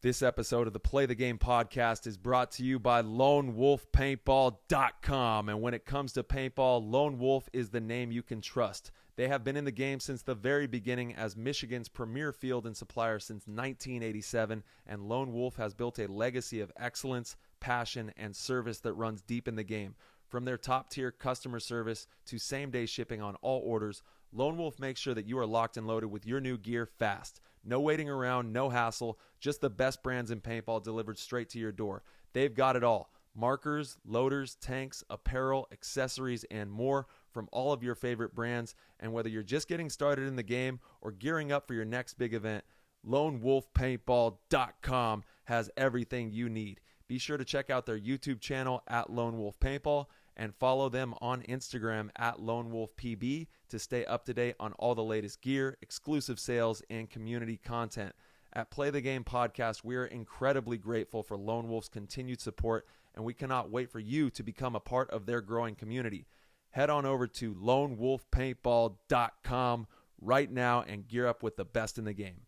This episode of the Play the Game podcast is brought to you by LoneWolfPaintball.com. And when it comes to paintball, Lone Wolf is the name you can trust. They have been in the game since the very beginning as Michigan's premier field and supplier since 1987, and Lone Wolf has built a legacy of excellence, passion, and service that runs deep in the game. From their top-tier customer service to same-day shipping on all orders, Lone Wolf makes sure that you are locked and loaded with your new gear fast. No waiting around, no hassle, just the best brands in paintball delivered straight to your door. They've got it all. Markers, loaders, tanks, apparel, accessories, and more from all of your favorite brands. And whether you're just getting started in the game or gearing up for your next big event, LoneWolfPaintball.com has everything you need. Be sure to check out their YouTube channel at Lone Wolf Paintball and follow them on Instagram at Lone Wolf PB to stay up to date on all the latest gear, exclusive sales, and community content. At Play the Game Podcast, we are incredibly grateful for Lone Wolf's continued support, and we cannot wait for you to become a part of their growing community. Head on over to LoneWolfPaintball.com right now and gear up with the best in the game.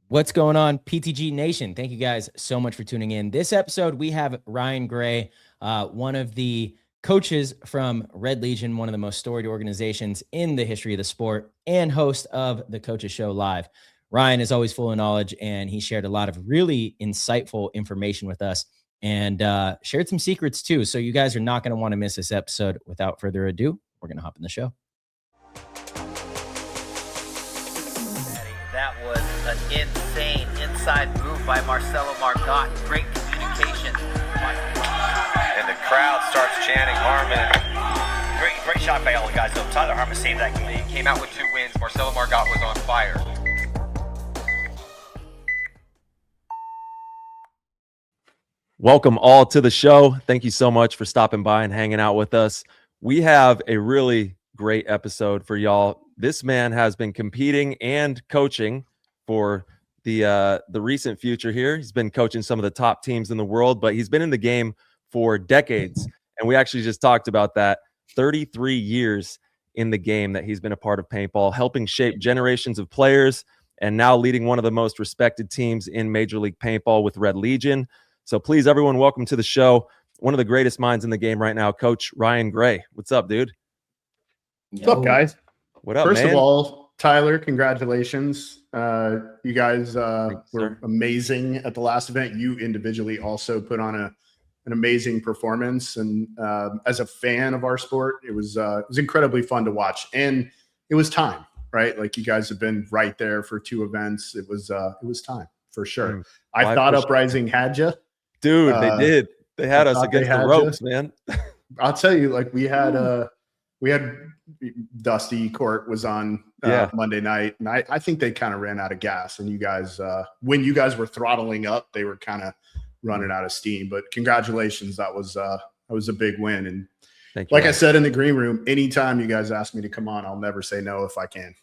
What's going on, PTG Nation? Thank you guys so much for tuning in. This episode, we have Ryan Gray, one of the coaches from Red Legion, one of the most storied organizations in the history of the sport, and host of the Coaches Show Live. Ryan is always full of knowledge, and he shared a lot of really insightful information with us and shared some secrets too. So you guys are not going to want to miss this episode. Without further ado, we're going to hop in the show. That was an insane inside move by Marcelo Margot. Great communication. And the crowd starts chanting Harmon. Great shot by all the guys. So Tyler Harmon saved that game. He came out with 2 wins. Marcelo Margot was on fire. Welcome all to the show. Thank you so much for stopping by and hanging out with us. We have a really great episode for y'all. This man has been competing and coaching for the recent future here. He's been coaching some of the top teams in the world, but he's been in the game for decades. And we actually just talked about that. 33 years in the game that he's been a part of paintball, helping shape generations of players, and now leading one of the most respected teams in Major League Paintball with Red Legion. So please, everyone, welcome to the show. One of the greatest minds in the game right now, Coach Ryan Gray. What's up, dude? What's up, guys? What up, First man? of all, Tyler, congratulations. You guys were amazing at the last event. You individually also put on an amazing performance. And as a fan of our sport, it was incredibly fun to watch. And it was time, right? Like, you guys have been right there for 2 events. It was time for sure. I thought Uprising had you. Dude, they did. They had us against the ropes, man. I'll tell you, like, we had Dusty Court was on Monday night, and I think they kind of ran out of gas. And you guys, when you guys were throttling up, they were kind of running out of steam. But congratulations, that was a big win. And like I said in the green room, anytime you guys ask me to come on, I'll never say no if I can.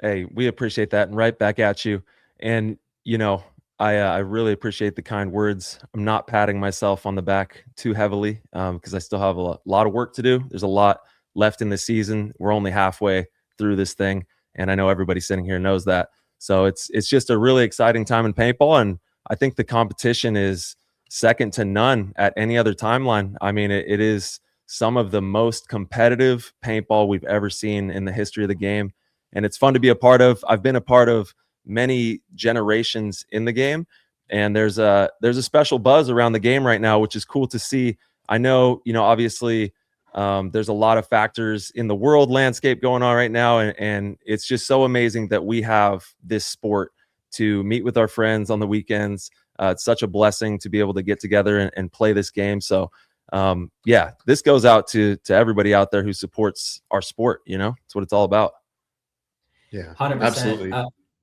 Hey, we appreciate that, and right back at you. And you know, I really appreciate the kind words. I'm not patting myself on the back too heavily because I still have a lot of work to do. There's a lot left in the season. We're only halfway through this thing, and I know everybody sitting here knows that. So it's just a really exciting time in paintball, and I think the competition is second to none at any other timeline. I mean, it is some of the most competitive paintball we've ever seen in the history of the game, and it's fun to be a part of. I've been a part of many generations in the game, and there's a special buzz around the game right now, which is cool to see. I know, obviously there's a lot of factors in the world landscape going on right now, and it's just so amazing that we have this sport to meet with our friends on the weekends. It's such a blessing to be able to get together and play this game. So this goes out to everybody out there who supports our sport. It's what it's all about. Yeah, 100%. Absolutely.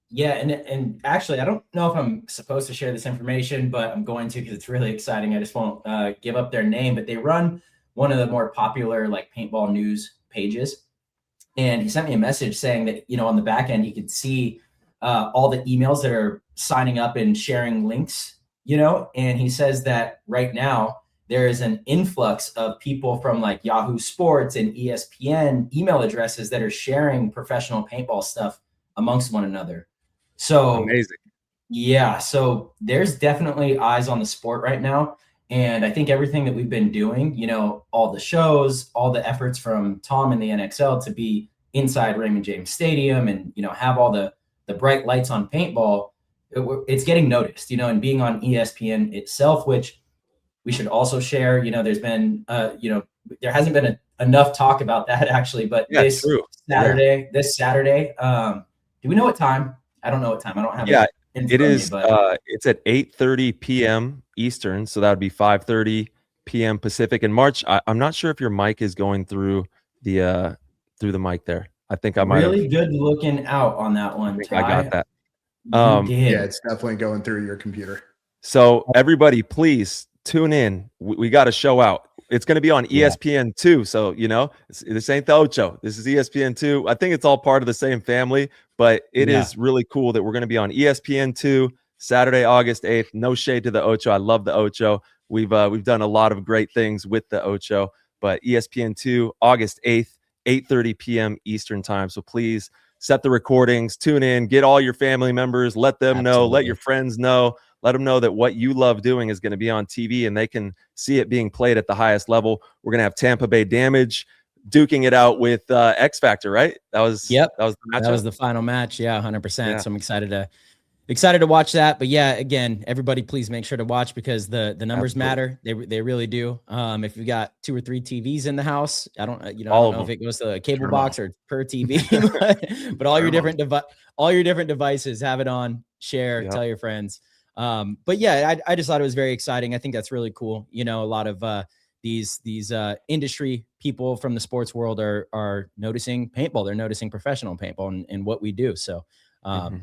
Yeah, and actually, I don't know if I'm supposed to share this information, but I'm going to because it's really exciting. I just won't give up their name, but they run one of the more popular like paintball news pages. And he sent me a message saying that, on the back end, you could see all the emails that are signing up and sharing links, and he says that right now there is an influx of people from like Yahoo Sports and ESPN email addresses that are sharing professional paintball stuff amongst one another. So amazing. Yeah, so there's definitely eyes on the sport right now. And I think everything that we've been doing, all the shows, all the efforts from Tom and the NXL to be inside Raymond James Stadium and, have all the bright lights on paintball, it's getting noticed, and being on ESPN itself, which we should also share, there's been, there hasn't been enough talk about that actually, but Yeah, true. this Saturday, do we know what time? I don't know what time. I don't have Yeah, it in it front of me, is, but it's at 8:30 PM Eastern, so that would be 5:30 PM Pacific. And March, I'm not sure if your mic is going through the mic there. I think I might have really good looking out on that I one, think I got Ty. that. You Yeah, did. it's definitely going through your computer. So everybody, please tune in. We got a show out. It's going to be on Yeah. ESPN2. So, this ain't the Ocho. This is ESPN2. I think it's all part of the same family, but it Yeah. is really cool that we're going to be on ESPN2 Saturday, August 8th. No shade to the Ocho. I love the Ocho. We've done a lot of great things with the Ocho, but ESPN2 August 8th, 8:30 p.m. Eastern time. So please set the recordings, tune in, get all your family members, let them know, let your friends know. Let them know that what you love doing is going to be on TV and they can see it being played at the highest level. We're going to have Tampa Bay Damage duking it out with X Factor, right? That was the matchup. That was the final match. Yeah, 100%. Yeah. So I'm excited to watch that. But yeah, again, everybody please make sure to watch because the numbers matter. They really do. If you've got 2 or 3 TVs in the house, I don't know if it goes to a cable box or per TV, but all your different devices, have it on, share, tell your friends. But yeah, I just thought it was very exciting. I think that's really cool. A lot of these industry people from the sports world are noticing paintball. They're noticing professional paintball and what we do. So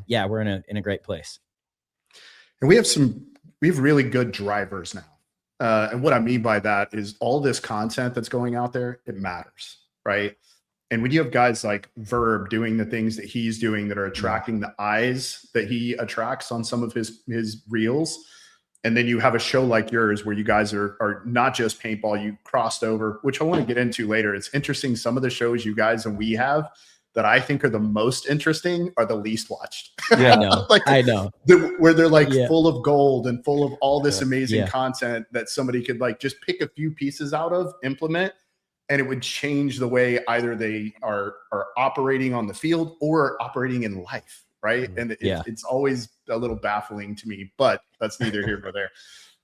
yeah, we're in a great place. And we have really good drivers now. And what I mean by that is all this content that's going out there, it matters, right? And when you have guys like Verb doing the things that he's doing that are attracting the eyes that he attracts on some of his reels, and then you have a show like yours where you guys are not just paintball, you crossed over, which I want to get into later. It's interesting. Some of the shows you guys and we have that I think are the most interesting are the least watched. Yeah, I know. Where they're like full of gold and full of all this amazing content that somebody could like just pick a few pieces out of, implement, and it would change the way either they are operating on the field or operating in life, right? And it's always a little baffling to me, but that's neither here nor there.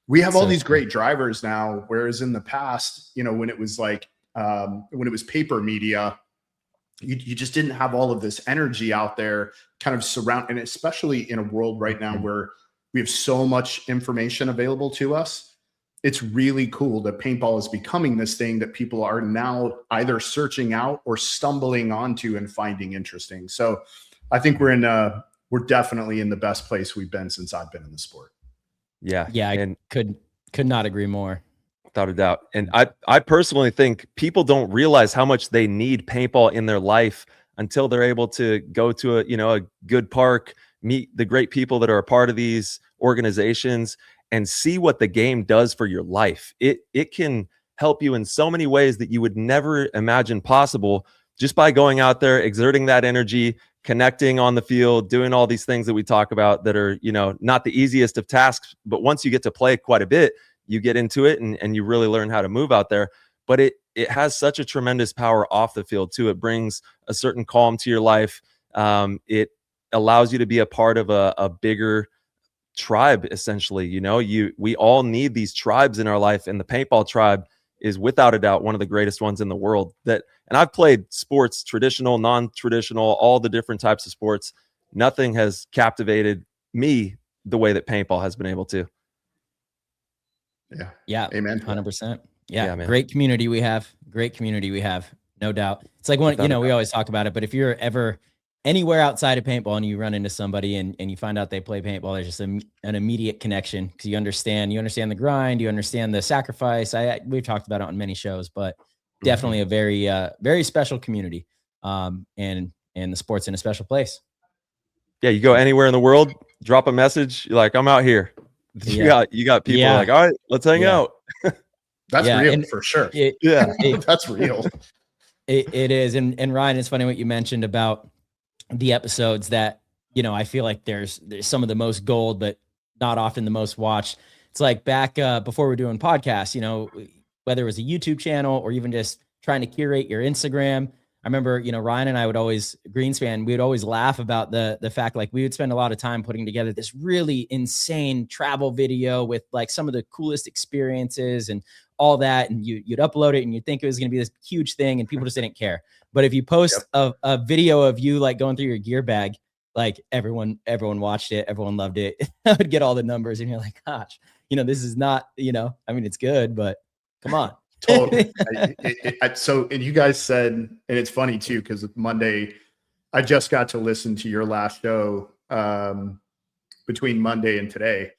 We have all these great drivers now, whereas in the past, when it was like when it was paper media, you just didn't have all of this energy out there kind of surround, and especially in a world right now where we have so much information available to us. It's really cool that paintball is becoming this thing that people are now either searching out or stumbling onto and finding interesting. So I think we're definitely in the best place we've been since I've been in the sport. Yeah. I could not agree more. Without a doubt. And I personally think people don't realize how much they need paintball in their life until they're able to go to a good park, meet the great people that are a part of these organizations, and see what the game does for your life. It can help you in so many ways that you would never imagine possible just by going out there, exerting that energy, connecting on the field, doing all these things that we talk about that are, not the easiest of tasks. But once you get to play quite a bit, you get into it and you really learn how to move out there. But it has such a tremendous power off the field too. It brings a certain calm to your life. It allows you to be a part of a bigger tribe, essentially. We all need these tribes in our life, and the paintball tribe is without a doubt one of the greatest ones in the world. And I've played sports, traditional, non-traditional, all the different types of sports. Nothing has captivated me the way that paintball has been able to. Yeah. Amen. 100%. Yeah. Great community we have. No doubt. It's like we always talk about it, but if you're ever anywhere outside of paintball and you run into somebody and you find out they play paintball, there's just an immediate connection because you understand the grind, you understand the sacrifice. We've talked about it on many shows, but definitely a very, very special community. And the sport's in a special place. Yeah. You go anywhere in the world, drop a message. You're like, I'm out here. You got people like, all right, let's hang out. That's real for sure. That's real. It is. And Ryan, it's funny what you mentioned about the episodes that you know, I feel like there's some of the most gold, but not often the most watched. It's like back before we're doing podcasts, you know, whether it was a YouTube channel or even just trying to curate your Instagram. I remember, you know, Ryan and I would always, Greenspan, we would always laugh about the fact like we would spend a lot of time putting together this really insane travel video with like some of the coolest experiences and all that. And you'd upload it and you'd think it was going to be this huge thing and people just didn't care. But if you post a video of you like going through your gear bag, like everyone watched it, everyone loved it. I would get all the numbers and you're like, gosh, you know, this is not, you know, I mean, it's good, but come on. Totally. So, and you guys said, and it's funny too, because Monday, I just got to listen to your last show between Monday and today.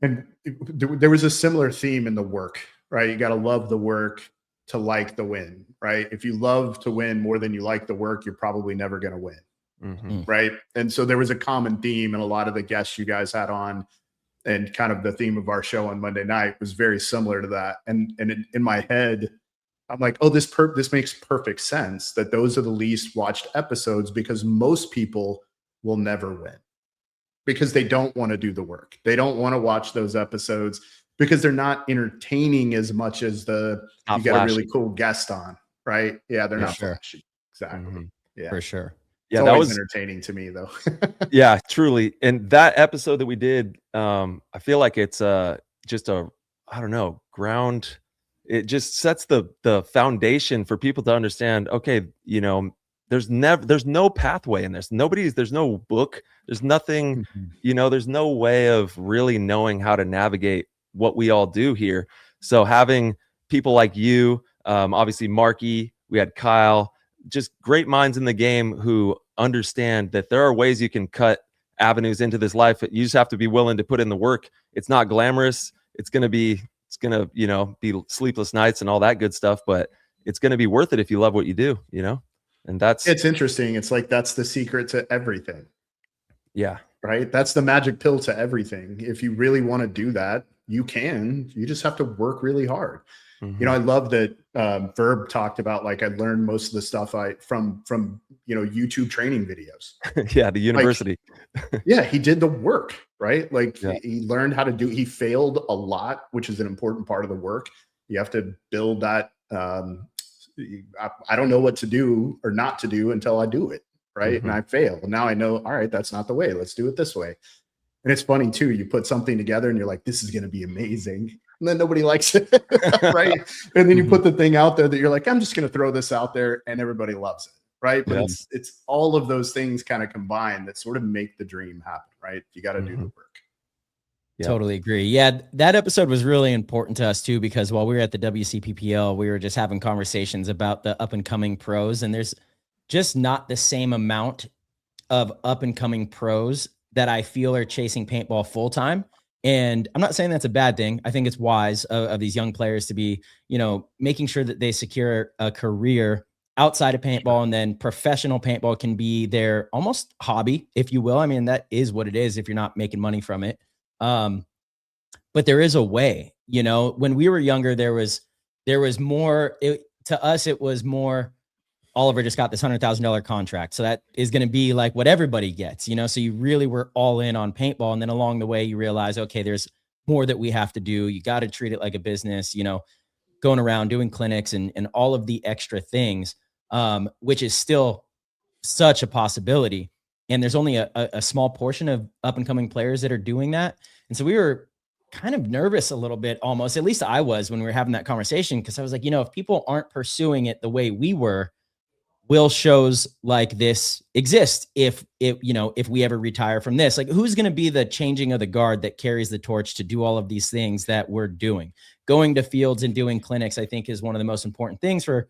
And there was a similar theme in the work, right? You got to love the work to like the win, right? If you love to win more than you like the work, you're probably never going to win. Right. And so there was a common theme, and a lot of the guests you guys had on, and kind of the theme of our show on Monday night was very similar to that. And in my head, I'm like, oh, this makes perfect sense that those are the least watched episodes, because most people will never win because they don't want to do the work. They don't want to watch those episodes because they're not entertaining as much as you got a really cool guest on, right? Yeah, they're not flashy. Exactly. Yeah, for sure. Yeah, that was entertaining to me, though. Yeah, truly. And that episode that we did, I feel like it's just I don't know, ground. It just sets the foundation for people to understand. Okay, you know, there's no pathway in this. There's no book. There's nothing. You know, there's no way of really knowing how to navigate what we all do here. So having people like you, obviously Marky, we had Kyle, just great minds in the game who understand that there are ways you can cut avenues into this life. You just have to be willing to put in the work. It's not glamorous. It's going to, you know, be sleepless nights and all that good stuff, but it's going to be worth it if you love what you do, you know? And it's interesting. It's like, that's the secret to everything. Yeah. Right. That's the magic pill to everything. If you really want to do that, you just have to work really hard. You know, I love that Verb talked about, like, I learned most of the stuff from you know, YouTube training videos. Yeah, the university. Like, yeah, he did the work, right? Like, he learned how to he failed a lot, which is an important part of the work. You have to build that. I don't know what to do or not to do until I do it, right? And I fail. And now I know, all right, that's not the way. Let's do it this way. And it's funny too. You put something together and you're like, this is going to be amazing. And then nobody likes it, right? And then you put the thing out there that you're like, I'm just going to throw this out there, and everybody loves it, right? But it's all of those things kind of combined that sort of make the dream happen, right? You got to do the work. Yeah. Totally agree. Yeah, that episode was really important to us too, because while we were at the WCPPL, we were just having conversations about the up and coming pros, and there's just not the same amount of up and coming pros that I feel are chasing paintball full time. And I'm not saying that's a bad thing. I think it's wise of these young players to be, you know, making sure that they secure a career outside of paintball, and then professional paintball can be their almost hobby, if you will. I mean, that is what it is if you're not making money from it. But there is a way, you know. When we were younger, there was more, to us, it was more, Oliver just got this $100,000 contract. So that is going to be like what everybody gets, you know? So you really were all in on paintball. And then along the way, you realize, okay, there's more that we have to do. You got to treat it like a business, you know, going around doing clinics and all of the extra things, which is still such a possibility. And there's only a small portion of up and coming players that are doing that. And so we were kind of nervous a little bit, almost, at least I was, when we were having that conversation, because I was like, you know, if people aren't pursuing it the way we were, will shows like this exist if we ever retire from this? Like, who's going to be the changing of the guard that carries the torch to do all of these things that we're doing? Going to fields and doing clinics, I think, is one of the most important things for,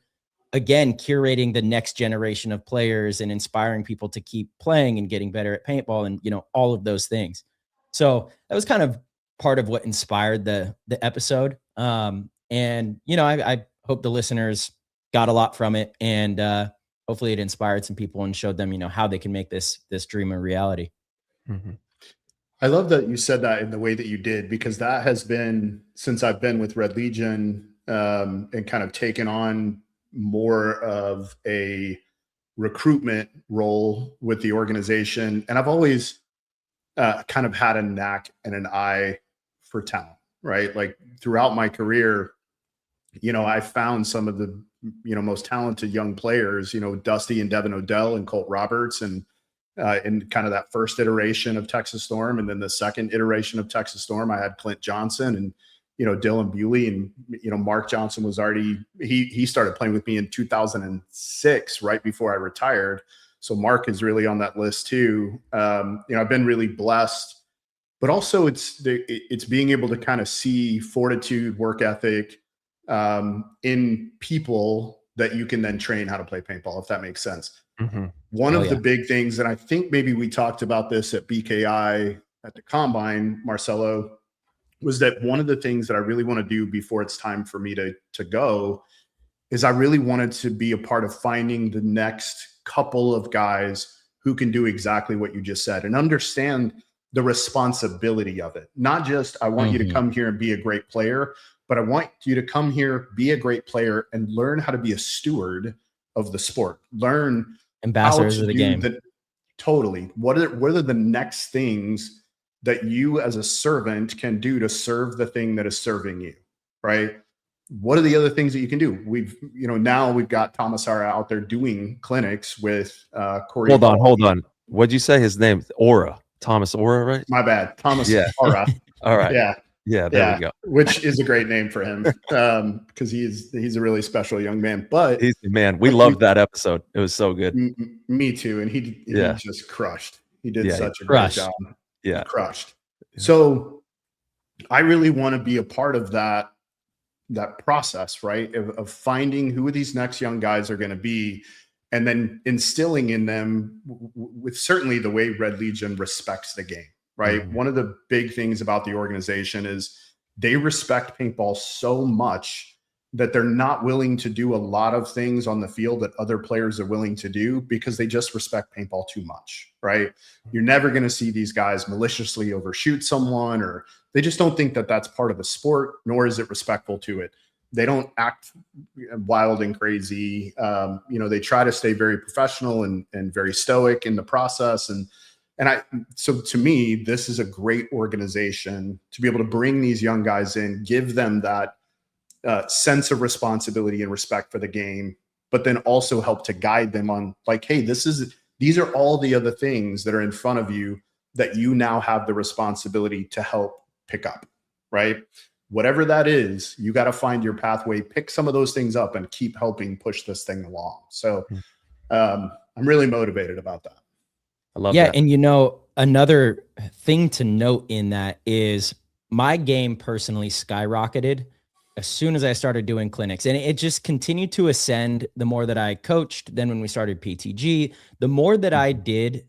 again, curating the next generation of players and inspiring people to keep playing and getting better at paintball and, you know, all of those things. So that was kind of part of what inspired the episode. And, you know, I hope the listeners got a lot from it, and hopefully it inspired some people and showed them, you know, how they can make this dream a reality. I love that you said that in the way that you did, because that has been, since I've been with Red Legion, and kind of taken on more of a recruitment role with the organization, and I've always kind of had a knack and an eye for talent, right? Like throughout my career, I found some of the, most talented young players, Dusty and Devin Odell and Colt Roberts, and in kind of that first iteration of Texas Storm. And then the second iteration of Texas Storm, I had Clint Johnson and, Dylan Bewley, and, Mark Johnson was already, he started playing with me in 2006, right before I retired. So Mark is really on that list too. I've been really blessed, but also it's being able to kind of see fortitude, work ethic in people that you can then train how to play paintball, if that makes sense. Mm-hmm. One of the big things, and I think maybe we talked about this at BKI at the Combine, Marcelo, was that one of the things that I really want to do before it's time for me to go is I really wanted to be a part of finding the next couple of guys who can do exactly what you just said and understand the responsibility of it. Not just, I want you to come here and be a great player, but I want you to come here, be a great player, and learn how to be a steward of the sport. Learn ambassadors of the game. Totally. What are the next things that you as a servant can do to serve the thing that is serving you, right? What are the other things that you can do? Now we've got Thomas Hara out there doing clinics with Corey. Hold on. What'd you say his name? Aura. Thomas Aura, right? My bad. Thomas Hara. All right. Yeah, there we go. Which is a great name for him because he's a really special young man. But he's the man. We loved that episode. It was so good. Me too. And he just crushed. He did such a great job. Yeah, he crushed. So I really want to be a part of that process, right? Of finding who these next young guys are going to be, and then instilling in them with certainly the way Red Legion respects the game. Right. Mm-hmm. One of the big things about the organization is they respect paintball so much that they're not willing to do a lot of things on the field that other players are willing to do because they just respect paintball too much. Right. You're never going to see these guys maliciously overshoot someone, or they just don't think that that's part of the sport, nor is it respectful to it. They don't act wild and crazy. They try to stay very professional and very stoic in the process. So to me, this is a great organization to be able to bring these young guys in, give them that sense of responsibility and respect for the game, but then also help to guide them on like, hey, these are all the other things that are in front of you that you now have the responsibility to help pick up, right? Whatever that is, you got to find your pathway, pick some of those things up and keep helping push this thing along. So I'm really motivated about that. I love that. And another thing to note in that is my game personally skyrocketed as soon as I started doing clinics, and it just continued to ascend the more that I coached. Then when we started PTG, the more that I did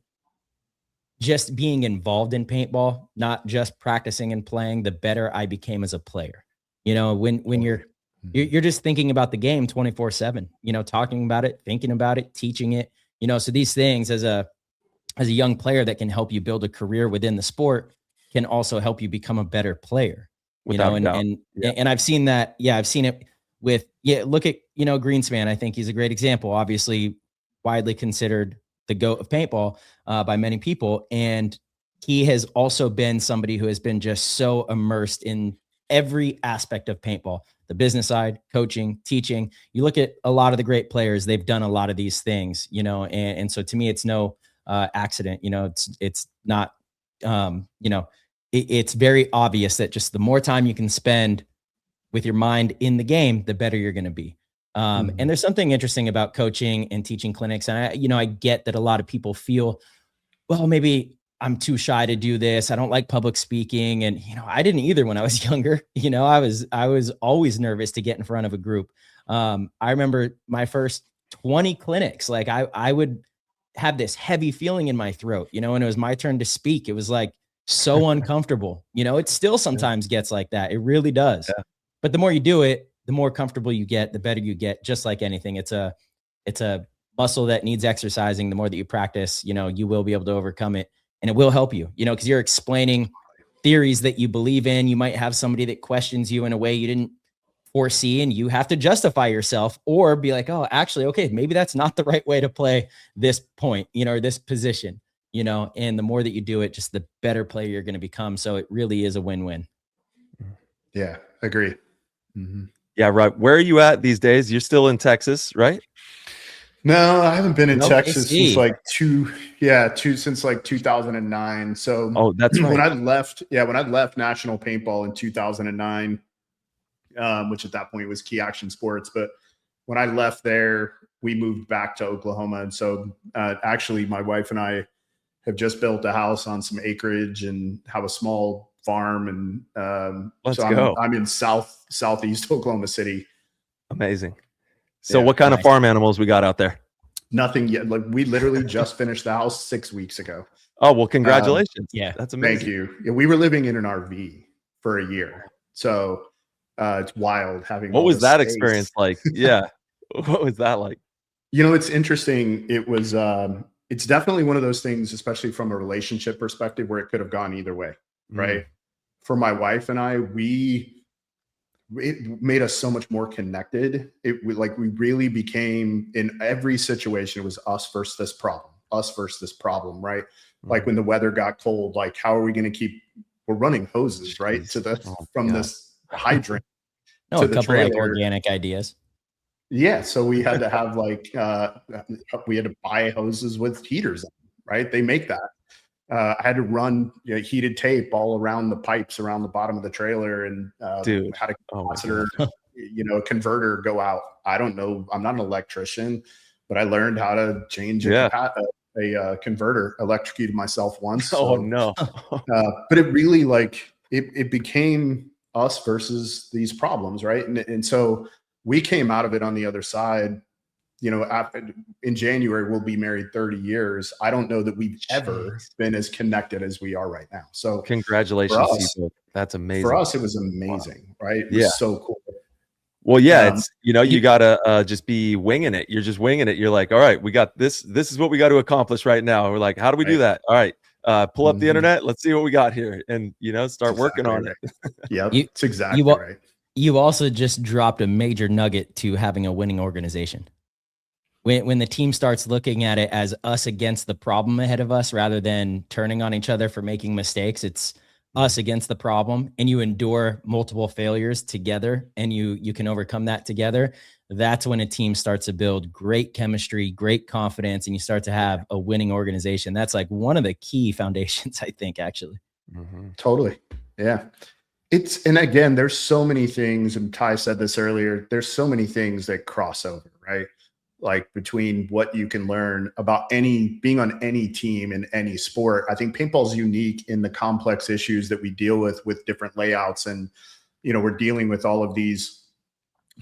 just being involved in paintball, not just practicing and playing, the better I became as a player. When you're just thinking about the game 24/7, talking about it, thinking about it, teaching it, so these things as a young player that can help you build a career within the sport can also help you become a better player, and I've seen that. Yeah. I've seen it with, look at, Greenspan. I think he's a great example, obviously widely considered the GOAT of paintball by many people. And he has also been somebody who has been just so immersed in every aspect of paintball, the business side, coaching, teaching. You look at a lot of the great players, they've done a lot of these things, and so to me, it's no accident. It's not, it's very obvious that just the more time you can spend with your mind in the game, the better you're going to be. And there's something interesting about coaching and teaching clinics. And I get that a lot of people feel, well, maybe I'm too shy to do this. I don't like public speaking. And, I didn't either when I was younger. I was always nervous to get in front of a group. I remember my first 20 clinics, like I would have this heavy feeling in my throat, and it was my turn to speak. It was like so uncomfortable. It still sometimes gets like that. It really does. Yeah. But the more you do it, the more comfortable you get, the better you get. Just like anything, it's a muscle that needs exercising. The more that you practice, you will be able to overcome it, and it will help you, because you're explaining theories that you believe in. You might have somebody that questions you in a way you didn't foresee, and you have to justify yourself or be like, oh, actually, okay, maybe that's not the right way to play this point, or this position, and the more that you do it, just the better player you're going to become. So it really is a win-win. Yeah, agree. Mm-hmm. Yeah, right. Where are you at these days? You're still in Texas, right? No, I haven't been in Texas since KC. since like 2009. So Oh, that's right. when I left National Paintball in 2009, which at that point was Key Action Sports. But when I left there, we moved back to Oklahoma. And so actually my wife and I have just built a house on some acreage and have a small farm. And I'm in southeast Oklahoma City. Amazing. So what kind of farm animals we got out there? Nothing yet. Like we literally just finished the house 6 weeks ago. Oh, well, congratulations. Yeah, that's amazing. Thank you. Yeah, we were living in an RV for a year. So it's wild having. What was that experience like? Yeah. What was that like? It's interesting. It was, it's definitely one of those things, especially from a relationship perspective, where it could have gone either way. Right. For my wife and I, it made us so much more connected. We really became, in every situation, it was us versus this problem, right? Like when the weather got cold, like how are we going to we're running hoses, right? From this hydrant to a the couple trailer. like organic ideas. Yeah. So we had to have we had to buy hoses with heaters, right? They make that. I had to run heated tape all around the pipes around the bottom of the trailer, and had a capacitor, a converter go out. I don't know. I'm not an electrician, but I learned how to change a converter. Electrocuted myself once. Oh no! But it really it became us versus these problems, right? And so we came out of it on the other side. In January, we'll be married 30 years. I don't know that we've ever been as connected as we are right now. So congratulations to you both. That's amazing. For us, it was amazing, right? It was so cool. Well, yeah, it's, you gotta just be winging it. You're just winging it. You're like, all right, we got this. This is what we got to accomplish right now. We're like, how do we do that? All right, pull up the internet. Let's see what we got here, and start working on it. Yeah, it's exactly right. You also just dropped a major nugget to having a winning organization. When the team starts looking at it as us against the problem ahead of us, rather than turning on each other for making mistakes, it's us against the problem, and you endure multiple failures together, and you can overcome that together. That's when a team starts to build great chemistry, great confidence, and you start to have a winning organization. That's like one of the key foundations, I think, actually. Totally. Yeah. And again, there's so many things, and Ty said this earlier, there's so many things that cross over, right? Like between what you can learn about being on any team in any sport. I think paintball is unique in the complex issues that we deal with different layouts. And, we're dealing with all of these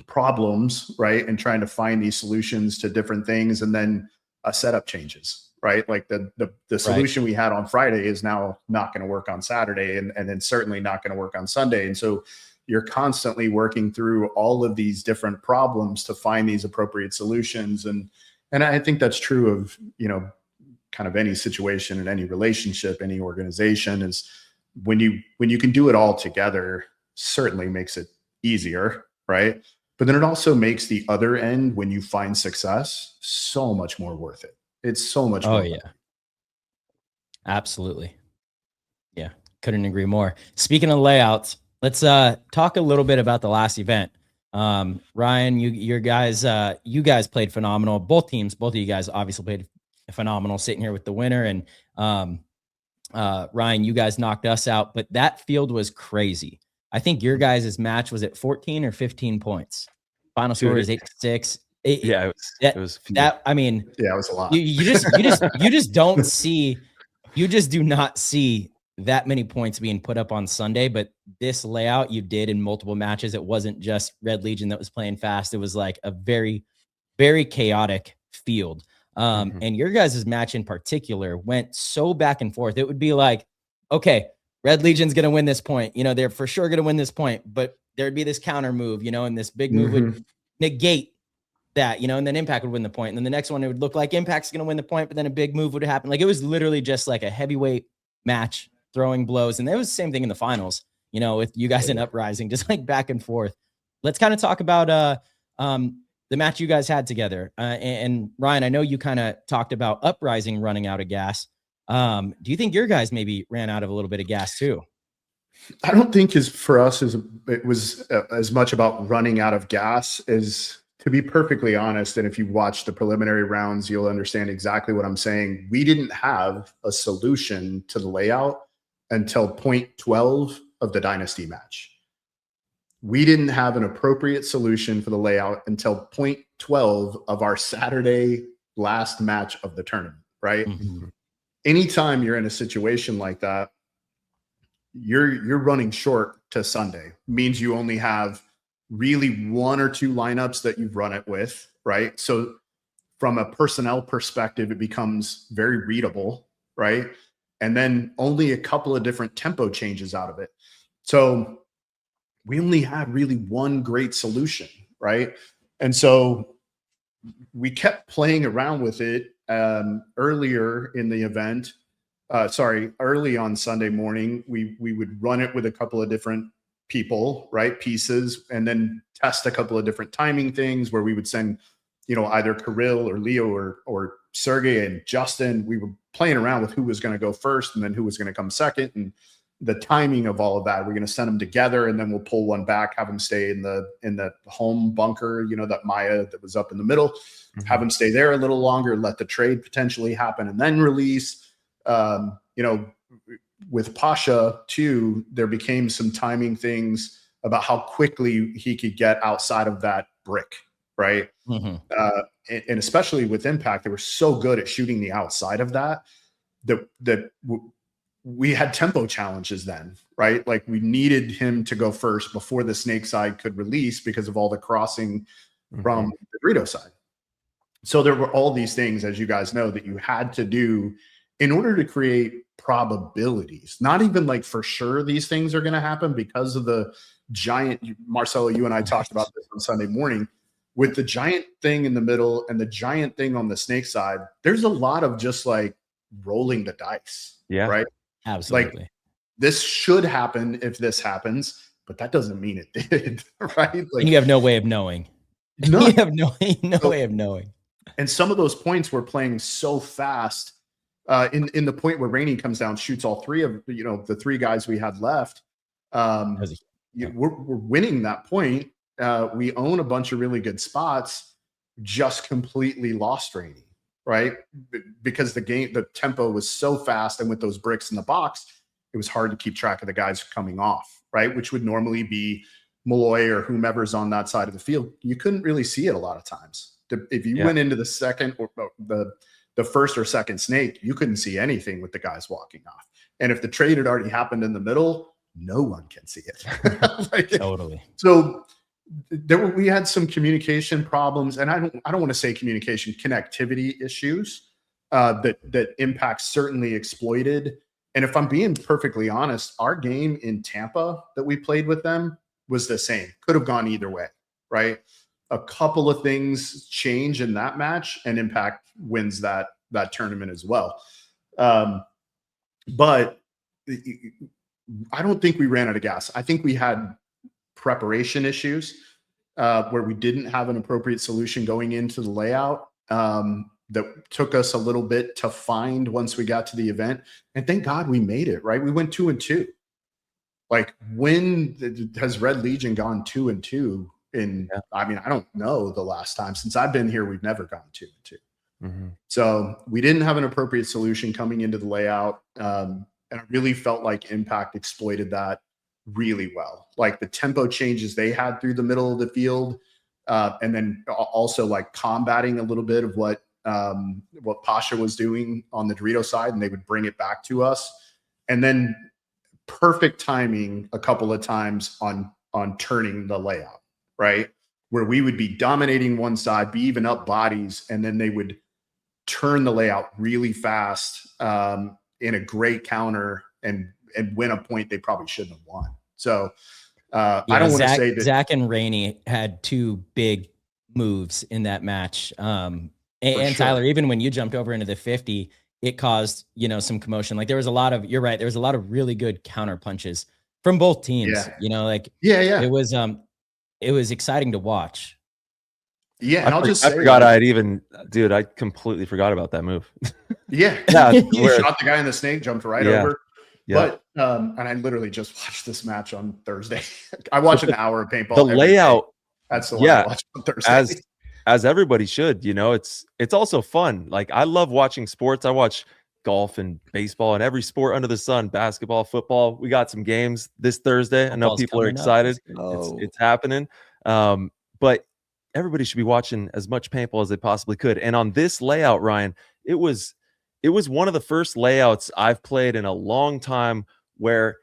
problems, right? And trying to find these solutions to different things. And then a setup changes, right? Like the solution we had on Friday is now not going to work on Saturday, and then certainly not going to work on Sunday. And so you're constantly working through all of these different problems to find these appropriate solutions. And I think that's true of, kind of any situation in any relationship, any organization, is when you can do it all together, certainly makes it easier, right? But then it also makes the other end, when you find success, so much more worth it. It's so much more. Oh, yeah. Absolutely. Yeah. Couldn't agree more. Speaking of layouts, let's talk a little bit about the last event. Ryan, you guys played phenomenal. Both of you guys obviously played phenomenal, sitting here with the winner. And Ryan, you guys knocked us out, but that field was crazy. I think your guys' match was at 14 or 15 points. Final score is 8-6. It was that. I mean, it was a lot. You just don't see. You just do not see that many points being put up on Sunday. But this layout you did in multiple matches. It wasn't just Red Legion that was playing fast. It was like a very, very chaotic field. And your guys' match in particular went so back and forth. It would be like, okay, Red Legion's going to win this point. They're for sure going to win this point, but there'd be this counter move, and this big move would negate that, and then Impact would win the point. And then the next one, it would look like Impact's going to win the point, but then a big move would happen. Like, it was literally just like a heavyweight match, throwing blows. And it was the same thing in the finals, with you guys in Uprising, just like back and forth. let's kind of talk about the match you guys had together. And Ryan, I know you kind of talked about Uprising running out of gas. Do you think your guys maybe ran out of a little bit of gas too? I don't think for us it was as much about running out of gas as, to be perfectly honest, and if you watch the preliminary rounds, you'll understand exactly what I'm saying. We didn't have a solution to the layout until point 12 of the Dynasty match. We didn't have an appropriate solution for the layout until point 12 of our Saturday last match of the tournament, right? Mm-hmm. Anytime you're in a situation like that, you're running short to Sunday. Means you only have really one or two lineups that you've run it with, right? So from a personnel perspective, it becomes very readable, right? And then only a couple of different tempo changes out of it. So we only had really one great solution, right? And so we kept playing around with it earlier in the event. Early on Sunday morning, we would run it with a couple of different people, right? Pieces, and then test a couple of different timing things where we would send, either Kirill or Leo or Sergey and Justin. We were playing around with who was going to go first and then who was going to come second, and the timing of all of that. We're going to send them together and then we'll pull one back, have them stay in the home bunker, that Maya that was up in the middle, mm-hmm. have them stay there a little longer, let the trade potentially happen, and then release. With Pasha too, there became some timing things about how quickly he could get outside of that brick, right? Mm-hmm. And especially with Impact, they were so good at shooting the outside of that we had tempo challenges then, right? Like we needed him to go first before the snake side could release because of all the crossing mm-hmm. from the Dorito side. So there were all these things, as you guys know, that you had to do in order to create probabilities. Not even like for sure these things are going to happen because of the giant, Marcelo, you and I talked about this on Sunday morning, with the giant thing in the middle and the giant thing on the snake side. There's a lot of just like rolling the dice. Yeah. Right. Absolutely. Like this should happen if this happens, but that doesn't mean it did. Right. Like, and you have no way of knowing. You have no way of knowing. And some of those points were playing so fast. In the point where Rainey comes down, shoots all three of the three guys we had left. We're winning that point. We own a bunch of really good spots, just completely lost Rainey, right? Because the tempo was so fast, and with those bricks in the box, it was hard to keep track of the guys coming off, right? Which would normally be Malloy or whomever's on that side of the field. You couldn't really see it a lot of times. If you went into the second or the first or second snake, you couldn't see anything with the guys walking off. And if the trade had already happened in the middle, no one can see it. Totally. So we had some communication problems, and I don't want to say communication, connectivity issues that Impact certainly exploited. And if I'm being perfectly honest, our game in Tampa that we played with them was the same. Could have gone either way, right? A couple of things change in that match, and Impact wins that tournament as well. But I don't think we ran out of gas. I think we had preparation issues where we didn't have an appropriate solution going into the layout that took us a little bit to find once we got to the event. And thank God we made it, right? We went 2-2. Like, when has Red Legion gone 2-2? I mean, I don't know the last time. Since I've been here, we've never gone 2-2. Mm-hmm. So we didn't have an appropriate solution coming into the layout. And I really felt like Impact exploited that really well. Like the tempo changes they had through the middle of the field. And then also like combating a little bit of what Pasha was doing on the Dorito side, and they would bring it back to us. And then perfect timing a couple of times on turning the layout. Right? Where we would be dominating one side, be even up bodies, and then they would turn the layout really fast in a great counter and win a point they probably shouldn't have won. So I don't want to say that Zach and Rainey had two big moves in that match. And sure. Tyler, even when you jumped over into the 50, it caused, some commotion. Like there was a lot of, you're right. There was a lot of really good counter punches from both teams, Yeah. It was, it was exciting to watch. Yeah, and I forgot I'd even, dude. I completely forgot about that move. Yeah, Yeah, he shot the guy in the snake, jumped right over. Yeah. But and I literally just watched this match on Thursday. I watch an hour of paintball. The layout. That's the one I watched on Thursday. As everybody should, you know, it's also fun. Like, I love watching sports. I watch golf and baseball and every sport under the sun, basketball, football. We got some games this Thursday. I know people are excited. It's happening. But everybody should be watching as much paintball as they possibly could. And on this layout, Ryan, it was one of the first layouts I've played in a long time where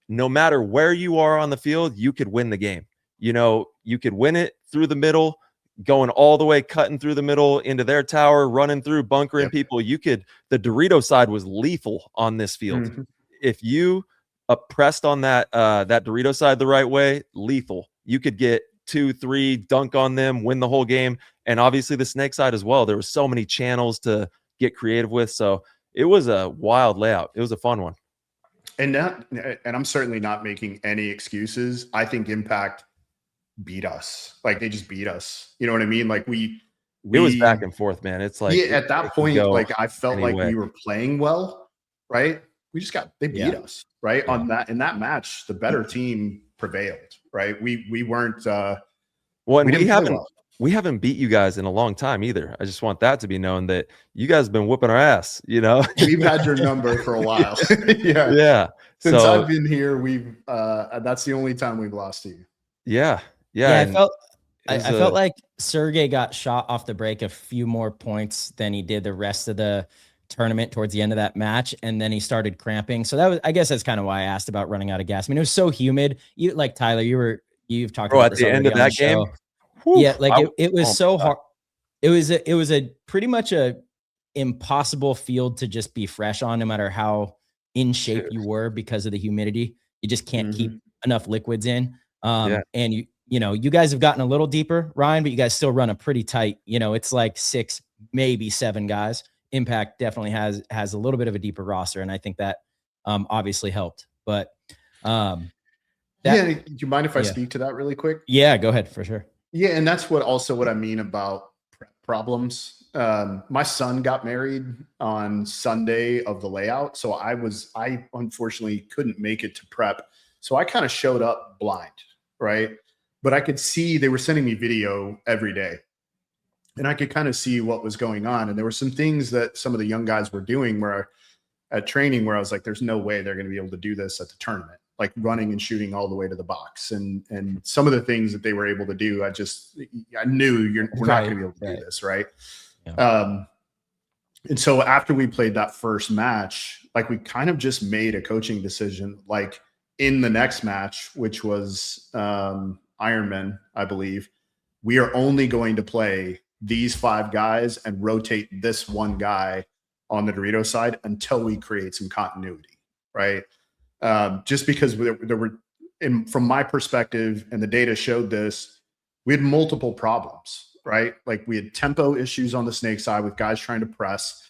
no matter where you are on the field, you could win the game. You know, you could win it through the middle, going all the way, cutting through the middle into their tower, running through, bunkering people. The Dorito side was lethal on this field. Mm-hmm. If you pressed on that Dorito side the right way, lethal. You could get 2-3, dunk on them, win the whole game. And obviously the snake side as well. There were so many channels to get creative with. So it was a wild layout. It was a fun one. And I'm certainly not making any excuses. I think Impact beat us. Like, they just beat us. You know what I mean? Like, it was back and forth, man. It's like, at that point, like, I felt like we were playing well, right? They beat us, right? Yeah. In that match, the better team prevailed, right? We weren't we haven't beat you guys in a long time either. I just want that to be known that you guys have been whooping our ass, you know. We've had your number for a while. Yeah. Since I've been here, that's the only time we've lost to you. Yeah. I felt like Sergey got shot off the break a few more points than he did the rest of the tournament towards the end of that match, and then he started cramping. So I guess that's kind of why I asked about running out of gas. I mean, it was so humid. Like Tyler, you've talked about at the end of that game. Whew, yeah, like it was so hard. It was a pretty much a impossible field to just be fresh on, no matter how in shape you were, because of the humidity. You just can't keep enough liquids in. And you guys have gotten a little deeper, Ryan, but you guys still run a pretty tight, it's like 6, maybe 7 guys. Impact definitely has a little bit of a deeper roster, and I think that obviously helped. But do you mind if I speak to that really quick? Yeah, go ahead, for sure. Yeah, and that's what I mean about problems. My son got married on Sunday of the layout, so I unfortunately couldn't make it to prep. So I kind of showed up blind, right? But I could see they were sending me video every day, and I could kind of see what was going on. And there were some things that some of the young guys were doing at training where I was like, there's no way they're going to be able to do this at the tournament, like running and shooting all the way to the box. And some of the things that they were able to do, I knew we're not going to be able to do this, right? Yeah. And so after we played that first match, like, we kind of just made a coaching decision, like, in the next match, which was Ironman, I believe, we are only going to play these 5 guys and rotate this one guy on the Dorito side until we create some continuity, right? Just because there were, from my perspective, and the data showed this, we had multiple problems, right? Like, we had tempo issues on the snake side with guys trying to press.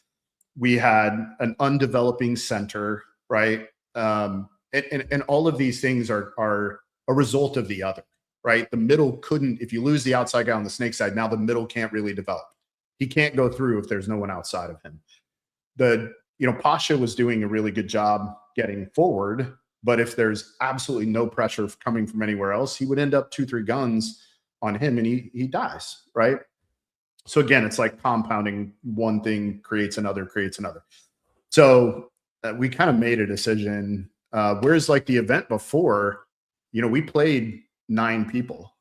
We had an undeveloping center, right? And all of these things are a result of the other, right? The middle couldn't, if you lose the outside guy on the snake side, now the middle can't really develop. He can't go through if there's no one outside of him. Pasha was doing a really good job getting forward, but if there's absolutely no pressure coming from anywhere else, he would end up 2-3 guns on him and he dies, right? So again, it's like compounding. One thing creates another. So we kind of made a decision. Whereas like the event before, we played 9 people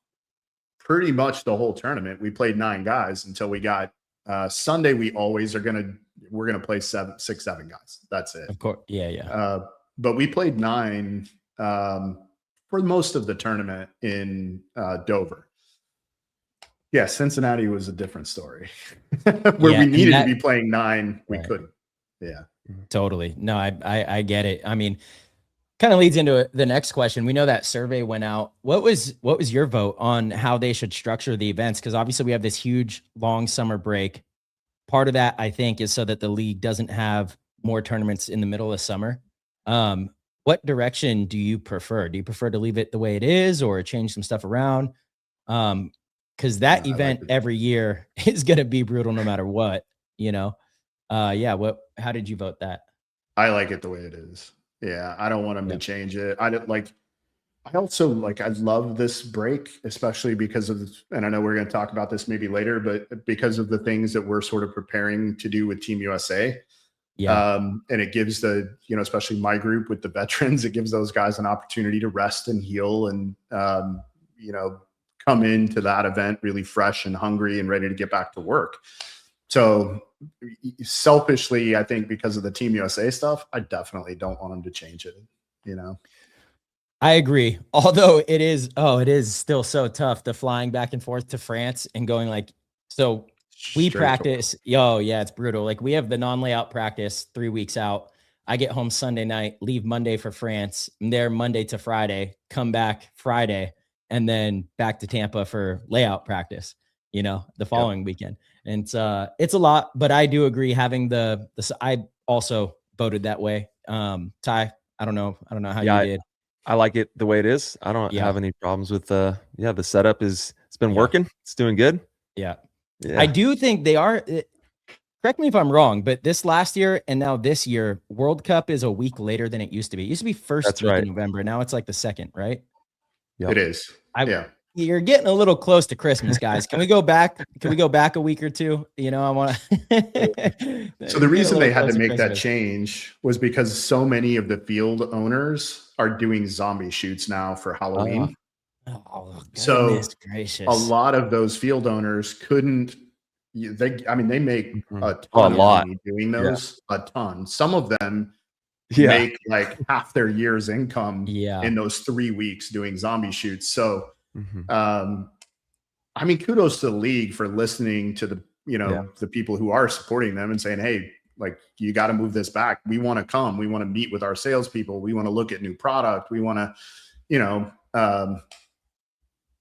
pretty much the whole tournament. We played 9 guys until we got Sunday. We're going to play 6, 7 guys. That's it. Of course. Yeah. But we played 9 for most of the tournament in Dover. Yeah. Cincinnati was a different story where we needed to be playing 9. We couldn't. Yeah, totally. No, I get it. I mean, kind of leads into the next question. We know that survey went out. What was your vote on how they should structure the events? Because obviously we have this huge long summer break. Part of that, I think, is so that the league doesn't have more tournaments in the middle of summer. What direction do you prefer? Do you prefer to leave it the way it is or change some stuff around? Because that event every year is going to be brutal no matter what, you know? Yeah. How did you vote that? I like it the way it is. Yeah. I don't want them to change it. I love this break, especially because of, and I know we're going to talk about this maybe later, but because of the things that we're sort of preparing to do with Team USA. Yeah. And it gives especially my group with the veterans, it gives those guys an opportunity to rest and heal and, come into that event really fresh and hungry and ready to get back to work. So selfishly, I think because of the Team USA stuff, I definitely don't want them to change it, I agree. Although it is still so tough, the flying back and forth to France and going we practice. Yeah, it's brutal. Like we have the non-layout practice 3 weeks out. I get home Sunday night, leave Monday for France. I'm there Monday to Friday, come back Friday, and then back to Tampa for layout practice, the following weekend. And it's a lot, but I do agree having I also voted that way. Ty, I don't know how you did. I like it the way it is. I don't have any problems with the setup it's been working. It's doing good. Yeah. I do think they are. Correct me if I'm wrong, but this last year and now this year, World Cup is a week later than it used to be. It used to be first week in November. Now it's like the second, right? Yep. It is. You're getting a little close to Christmas, guys. Can we go back? Can we go back a week or two? I want to. So the reason they had to make that change was because so many of the field owners are doing zombie shoots now for Halloween. So gracious. A lot of those field owners couldn't. They make a ton of money doing those. A ton. Some of them make like half their year's income in those 3 weeks doing zombie shoots. So, kudos to the league for listening to the the people who are supporting them and saying, hey, like you got to move this back. We want to come. We want to meet with our salespeople. We want to look at new product. We want to,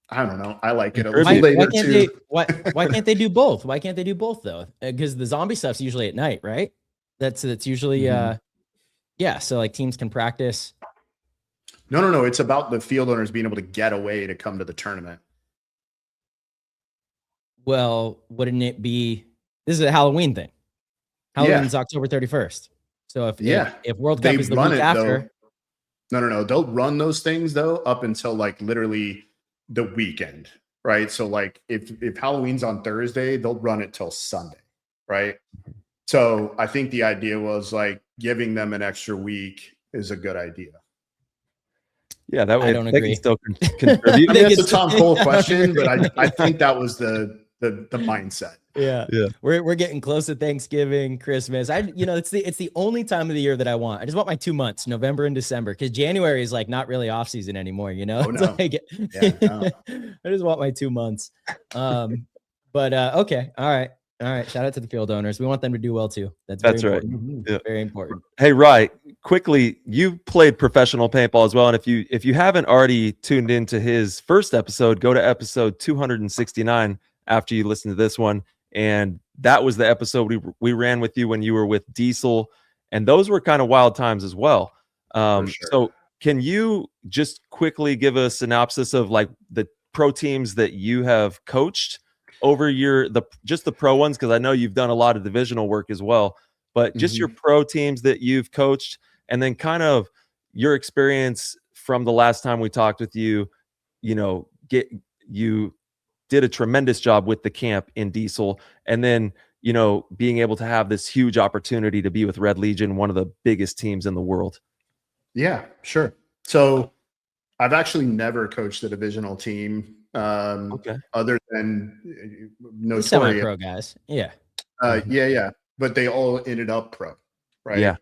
I don't know. I like it a little later too. Why can't they do both? Why can't they do both though? Because the zombie stuff's usually at night, right? That's usually so like teams can practice. No. It's about the field owners being able to get away to come to the tournament. Well, wouldn't it be? This is a Halloween thing. Halloween's October 31st. So if World Cup is the week after, no. They'll run those things though up until like literally the weekend, right? So like if Halloween's on Thursday, they'll run it till Sunday, right? So I think the idea was like giving them an extra week is a good idea. Yeah, that way I don't agree. Can still contribute. It's a Tom Cole question, but I think that was the mindset. Yeah. We're getting close to Thanksgiving, Christmas. It's the only time of the year that I want. I just want my 2 months, November and December, because January is like not really off season anymore. Oh, no. No. I just want my 2 months. But okay, all right. Shout out to the field owners. We want them to do well too. That's right. Yeah. Very important. Hey, Rye, quickly, you played professional paintball as well, and if you haven't already tuned into his first episode, go to episode 269 after you listen to this one. And that was the episode we ran with you when you were with Diesel. And those were kind of wild times as well. Sure. So can you just quickly give a synopsis of like the pro teams that you have coached over just the pro ones? Because I know you've done a lot of divisional work as well, but just your pro teams that you've coached, and then kind of your experience from the last time we talked with you, you did a tremendous job with the camp in Diesel, and then being able to have this huge opportunity to be with Red Legion, one of the biggest teams in the world. Yeah, sure. So I've actually never coached a divisional team other than Notorious. Semi-pro guys. Yeah. But they all ended up pro, right? Yeah.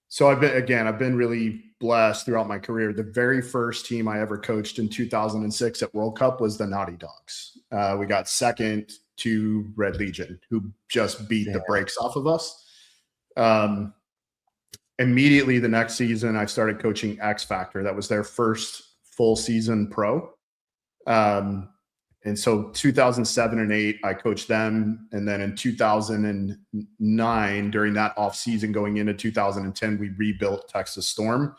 So I've been really blessed throughout my career. The very first team I ever coached in 2006 at World Cup was the Naughty Dogs. We got second to Red Legion, who just beat the brakes off of us. Immediately the next season, I started coaching X Factor. That was their first full season pro. And so 2007 and 8, I coached them. And then in 2009, during that off season going into 2010, we rebuilt Texas Storm.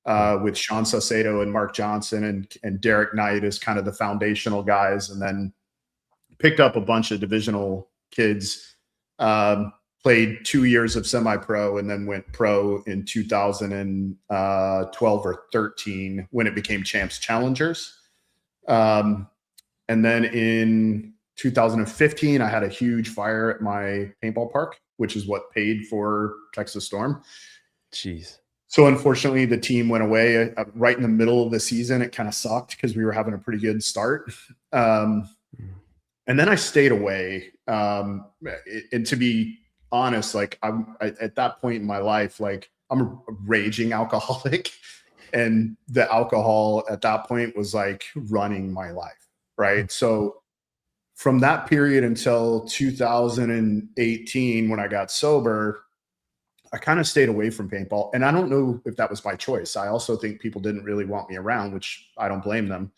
with Sean Saucedo and Mark Johnson and Derek Knight as kind of the foundational guys, and then picked up a bunch of divisional kids, played 2 years of semi-pro, and then went pro in 2012 or 13 when it became Champs Challengers. And then in 2015, I had a huge fire at my paintball park, which is what paid for Texas Storm. Jeez. So unfortunately, the team went away right in the middle of the season. It kind of sucked because we were having a pretty good start. And then I stayed away. And to be honest, like at that point in my life, like I'm a raging alcoholic, and the alcohol at that point was like running my life. Right. So from that period until 2018, when I got sober, I kind of stayed away from paintball. And I don't know if that was by choice. I also think people didn't really want me around, which I don't blame them.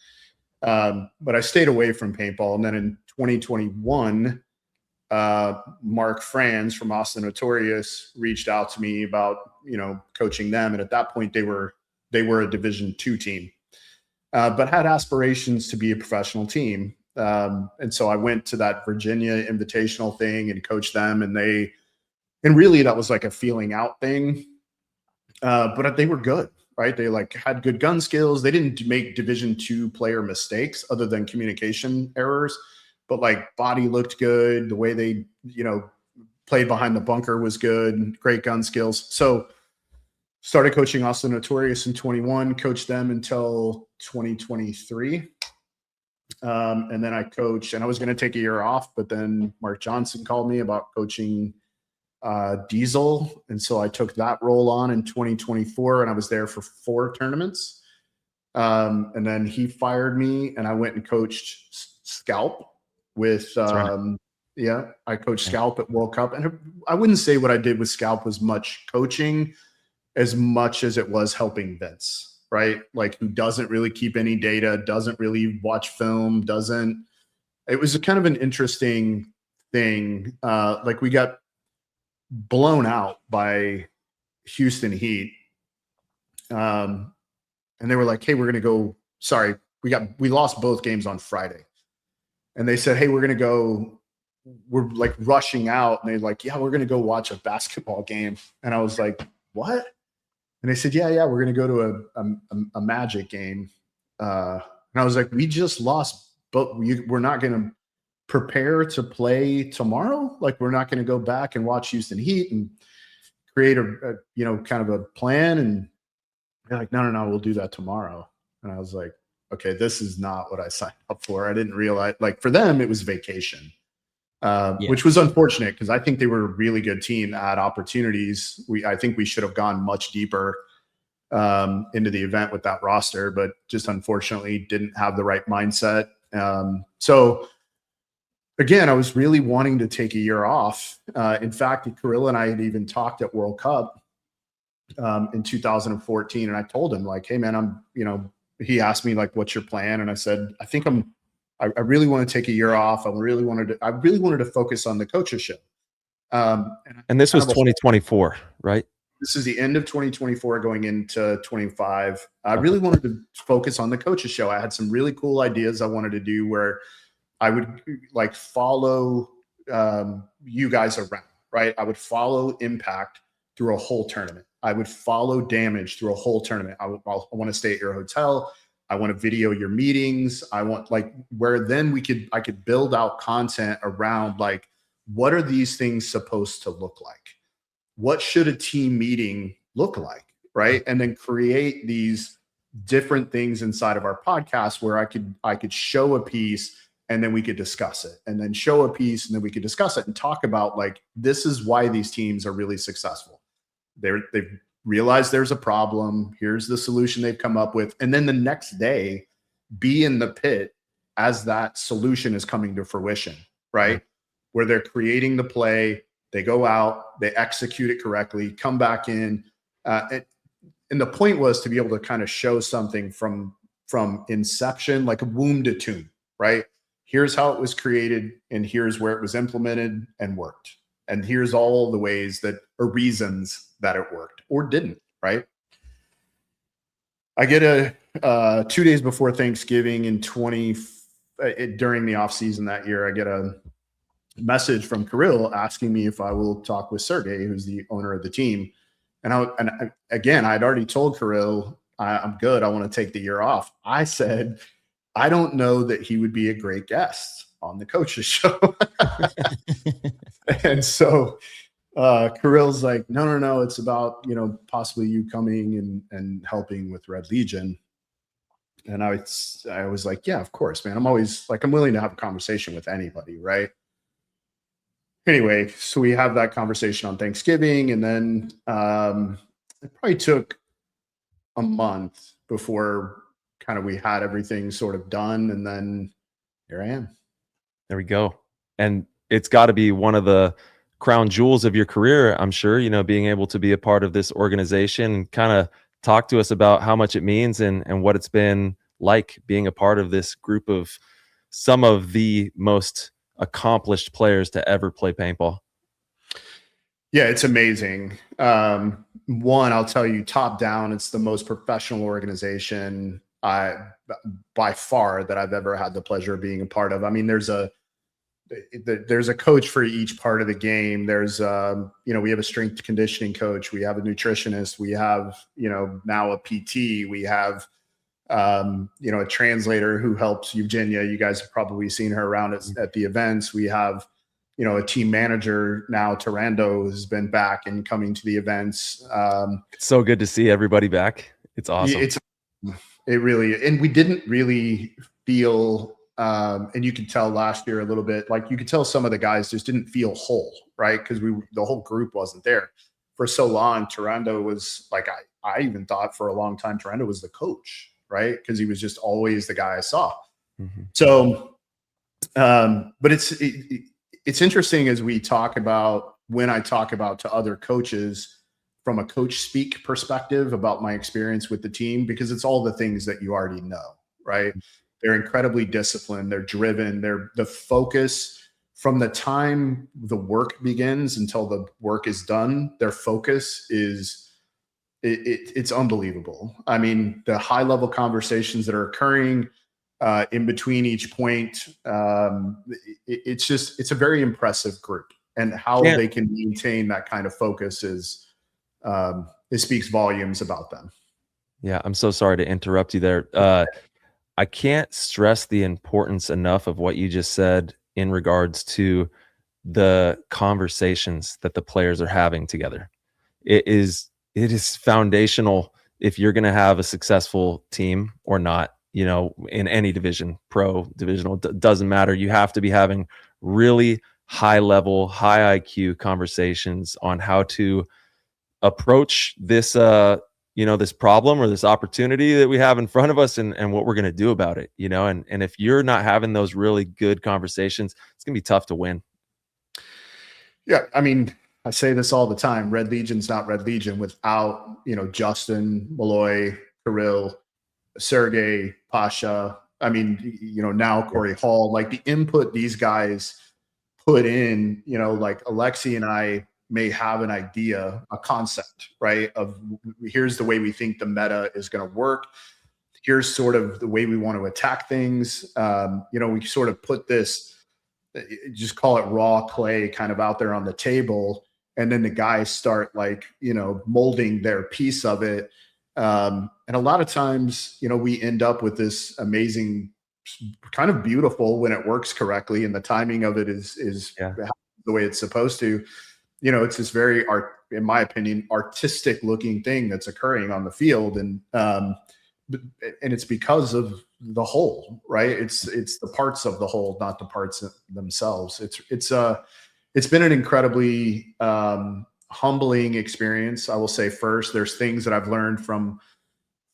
But I stayed away from paintball. And then in 2021, Mark Franz from Austin Notorious reached out to me about, coaching them. And at that point they were a Division II team, but had aspirations to be a professional team. And so I went to that Virginia Invitational thing and coached them, and really that was like a feeling out thing. But they were good, right? They like had good gun skills. They didn't make Division II player mistakes other than communication errors, but like body looked good. The way they, played behind the bunker was good, great gun skills. So started coaching Austin Notorious in 21, coached them until 2023. And then I coached, and I was going to take a year off, but then Mark Johnson called me about coaching Diesel. And so I took that role on in 2024, and I was there for 4 tournaments. And then he fired me, and I went and coached Scalp with, I coached Scalp at World Cup. And I wouldn't say what I did with Scalp was much coaching as much as it was helping Vince. Right? Like, who doesn't really keep any data, doesn't really watch film, it was a kind of an interesting thing. Like, we got blown out by Houston Heat. And they were like, hey, we lost both games on Friday. And they said, hey, we're like rushing out. And they're like, yeah, we're going to go watch a basketball game. And I was like, what? And they said, yeah, we're going to go to a Magic game. And I was like, we just lost, but we're not going to prepare to play tomorrow. Like, we're not going to go back and watch Houston Heat and create a kind of a plan. And they're like, no, we'll do that tomorrow. And I was like, okay, this is not what I signed up for. I didn't realize, like, for them, it was vacation. Which was unfortunate because I think they were a really good team, had opportunities. I think we should have gone much deeper into the event with that roster, but just unfortunately didn't have the right mindset. So again, I was really wanting to take a year off. In fact, Kirill and I had even talked at World Cup in 2014, and I told him, like, hey man, he asked me, like, what's your plan? And I said, I really want to take a year off. I really wanted to focus on the coaches show. And this was 2024, right? This is the end of 2024 going into 25. I really wanted to focus on the coaches show. I had some really cool ideas I wanted to do where I would like follow you guys around, right? I would follow Impact through a whole tournament. I would follow Damage through a whole tournament. I want to stay at your hotel. I want to video your meetings. I want, like, where then I could build out content around, like, what are these things supposed to look like? What should a team meeting look like? Right. And then create these different things inside of our podcast where I could show a piece and then we could discuss it, and then show a piece and then we could discuss it and talk about, like, this is why these teams are really successful. They've realize there's a problem. Here's the solution they've come up with. And then the next day, be in the pit as that solution is coming to fruition, right? Where they're creating the play, they go out, they execute it correctly, come back in. And the point was to be able to kind of show something from inception, like a womb to tomb, right? Here's how it was created, and here's where it was implemented and worked. And here's all the ways that, or reasons that it worked or didn't, right? I get a 2 days before Thanksgiving in during the off season that year, I get a message from Kirill asking me if I will talk with Sergey, who's the owner of the team. Again, I'd already told Kirill, I'm good. I want to take the year off. I said, I don't know that he would be a great guest on the coach's show. And so Kirill's like, no, it's about, possibly you coming and helping with Red Legion. And I was like, yeah, of course, man. I'm always like, I'm willing to have a conversation with anybody, right? Anyway, so we have that conversation on Thanksgiving, and then it probably took a month before kind of we had everything sort of done, and then here I am. There we go. And it's got to be one of the crown jewels of your career, I'm sure, being able to be a part of this organization and kind of talk to us about how much it means and what it's been like being a part of this group of some of the most accomplished players to ever play paintball. Yeah, it's amazing. One, I'll tell you, top down, it's the most professional organization by far that I've ever had the pleasure of being a part of. I mean, there's a coach for each part of the game. There's we have a strength conditioning coach, we have a nutritionist, we have now a PT, we have a translator who helps Eugenia. You guys have probably seen her around at the events. We have a team manager now, Tarando, has been back and coming to the events. It's so good to see everybody back. It's awesome. It really, and we didn't really feel and you could tell last year a little bit, like you could tell some of the guys just didn't feel whole, right? Because the whole group wasn't there for so long. Tarando was like, I even thought for a long time Tarando was the coach, right? Because he was just always the guy I saw. Mm-hmm. So, but it's interesting as we talk about, when I talk about to other coaches from a coach speak perspective about my experience with the team, because it's all the things that you already know, right? They're incredibly disciplined. They're driven. They're the focus from the time the work begins until the work is done. Their focus is it's unbelievable. I mean, the high level conversations that are occurring in between each point, it's a very impressive group, and how they can maintain that kind of focus it speaks volumes about them. Yeah, I'm so sorry to interrupt you there. I can't stress the importance enough of what you just said in regards to the conversations that the players are having together. It is foundational if you're going to have a successful team or not, in any division, pro, divisional, doesn't matter. You have to be having really high level, high IQ conversations on how to approach this, this problem or this opportunity that we have in front of us, and what we're going to do about it, and if you're not having those really good conversations, it's going to be tough to win. Yeah. I mean, I say this all the time, Red Legion's not Red Legion without, Justin, Malloy, Kirill, Sergey, Pasha. I mean, now Corey Hall, like the input these guys put in, like Alexi and I may have an idea, a concept, right? Of here's the way we think the meta is going to work. Here's sort of the way we want to attack things. We sort of put this, just call it raw clay, kind of out there on the table. And then the guys start molding their piece of it. And a lot of times, we end up with this amazing, kind of beautiful when it works correctly. And the timing of it is the way it's supposed to. It's this very in my opinion, artistic looking thing that's occurring on the field. And it's because of the whole, right? It's the parts of the whole, not the parts themselves. It's been an incredibly humbling experience. I will say first, there's things that I've learned from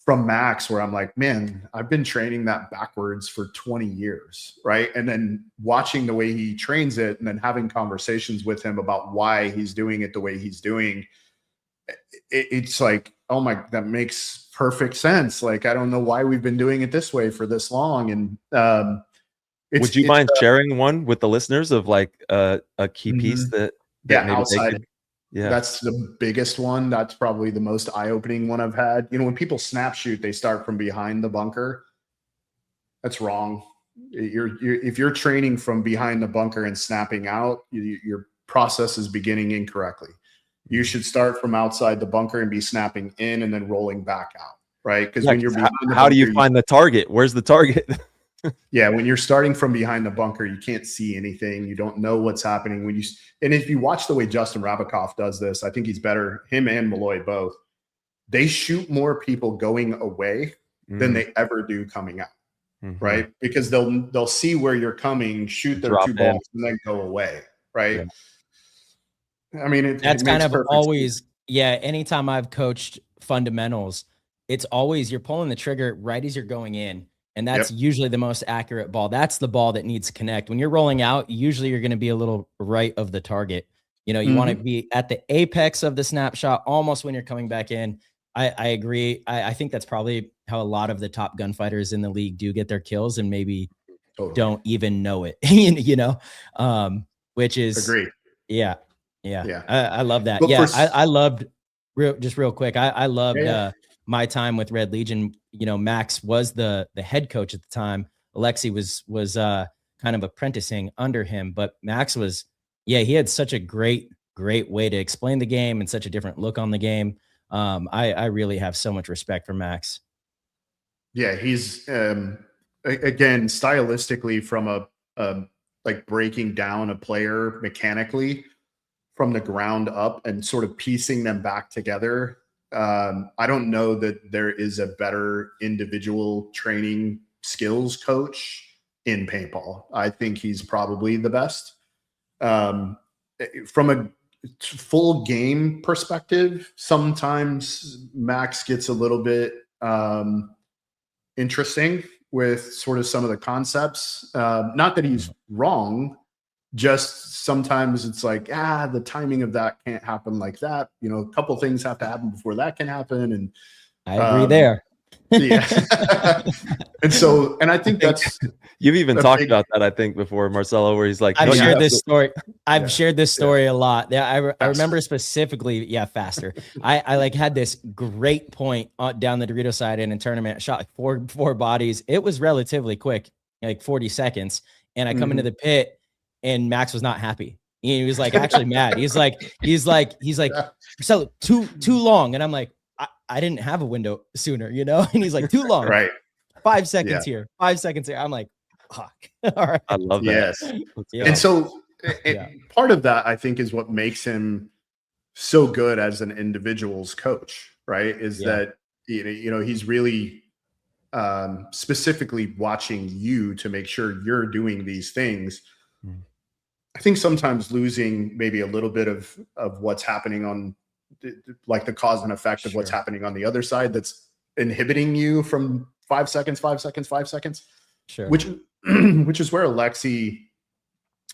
Max where I'm like, man, I've been training that backwards for 20 years, right? And then watching the way he trains it and then having conversations with him about why he's doing it the way he's doing, it's like, oh my, that makes perfect sense. Like, I don't know why we've been doing it this way for this long. And would you mind sharing one with the listeners of like a key piece that outside Yeah. That's the biggest one. That's probably the most eye-opening one I've had. You know, when people snap shoot, they start from behind the bunker. That's wrong. If you're training from behind the bunker and snapping out, your process is beginning incorrectly. You should start from outside the bunker and be snapping in and then rolling back out, right? Because when you're behind the bunker, how do you find the target? Where's the target? Yeah, when you're starting from behind the bunker, you can't see anything. You don't know what's happening and if you watch the way Justin Rabikoff does this, I think he's better. Him and Malloy both. They shoot more people going away than they ever do coming out, right? Because they'll see where you're coming, shoot their two balls, and then go away, right? Yeah. I mean, that's kind of always sense. Yeah. Anytime I've coached fundamentals, it's always you're pulling the trigger right as you're going in. And that's usually the most accurate ball. That's the ball that needs to connect. When you're rolling out, usually you're going to be a little right of the target. You know, you want to be at the apex of the snapshot almost when you're coming back in. I agree. I think that's probably how a lot of the top gunfighters in the league do get their kills and maybe don't even know it, you know, which is Agreed. Yeah. I love that. But I loved real quick. I loved my time with Red Legion. You know, Max was the head coach at the time. Alexi was kind of apprenticing under him, but Max was, he had such a great way to explain the game and such a different look on the game. I really have so much respect for Max. Yeah, he's again stylistically from a like breaking down a player mechanically from the ground up and sort of piecing them back together. I don't know that there is a better individual training skills coach in paintball. I think he's probably the best. From a full game perspective, sometimes Max gets a little bit interesting with sort of some of the concepts. Not that he's wrong, just sometimes it's like, the timing of that can't happen like that. You know, a couple things have to happen before that can happen. And I agree there. Yeah. and I think that's you've even talked about that, I think, before, Marcelo, where he's like, I've shared this story. I've shared this story a lot. Yeah, I remember specifically. Yeah, faster. I like had this great point down the Dorito side in a tournament. I shot like four bodies. It was relatively quick, like 40 seconds. And I come into the pit, and Max was not happy. He was like actually mad. He's like, so too long. And I'm like, I didn't have a window sooner, you know? And he's like, too long. Right. 5 seconds here, 5 seconds here. I'm like, fuck. All right. I love that. Yes. And so part of that, I think, is what makes him so good as an individual's coach, right? Is that, you know, he's really specifically watching you to make sure you're doing these things. I think sometimes losing maybe a little bit of what's happening on like the cause and effect of what's happening on the other side that's inhibiting you from 5 seconds. Sure. Which is where Alexi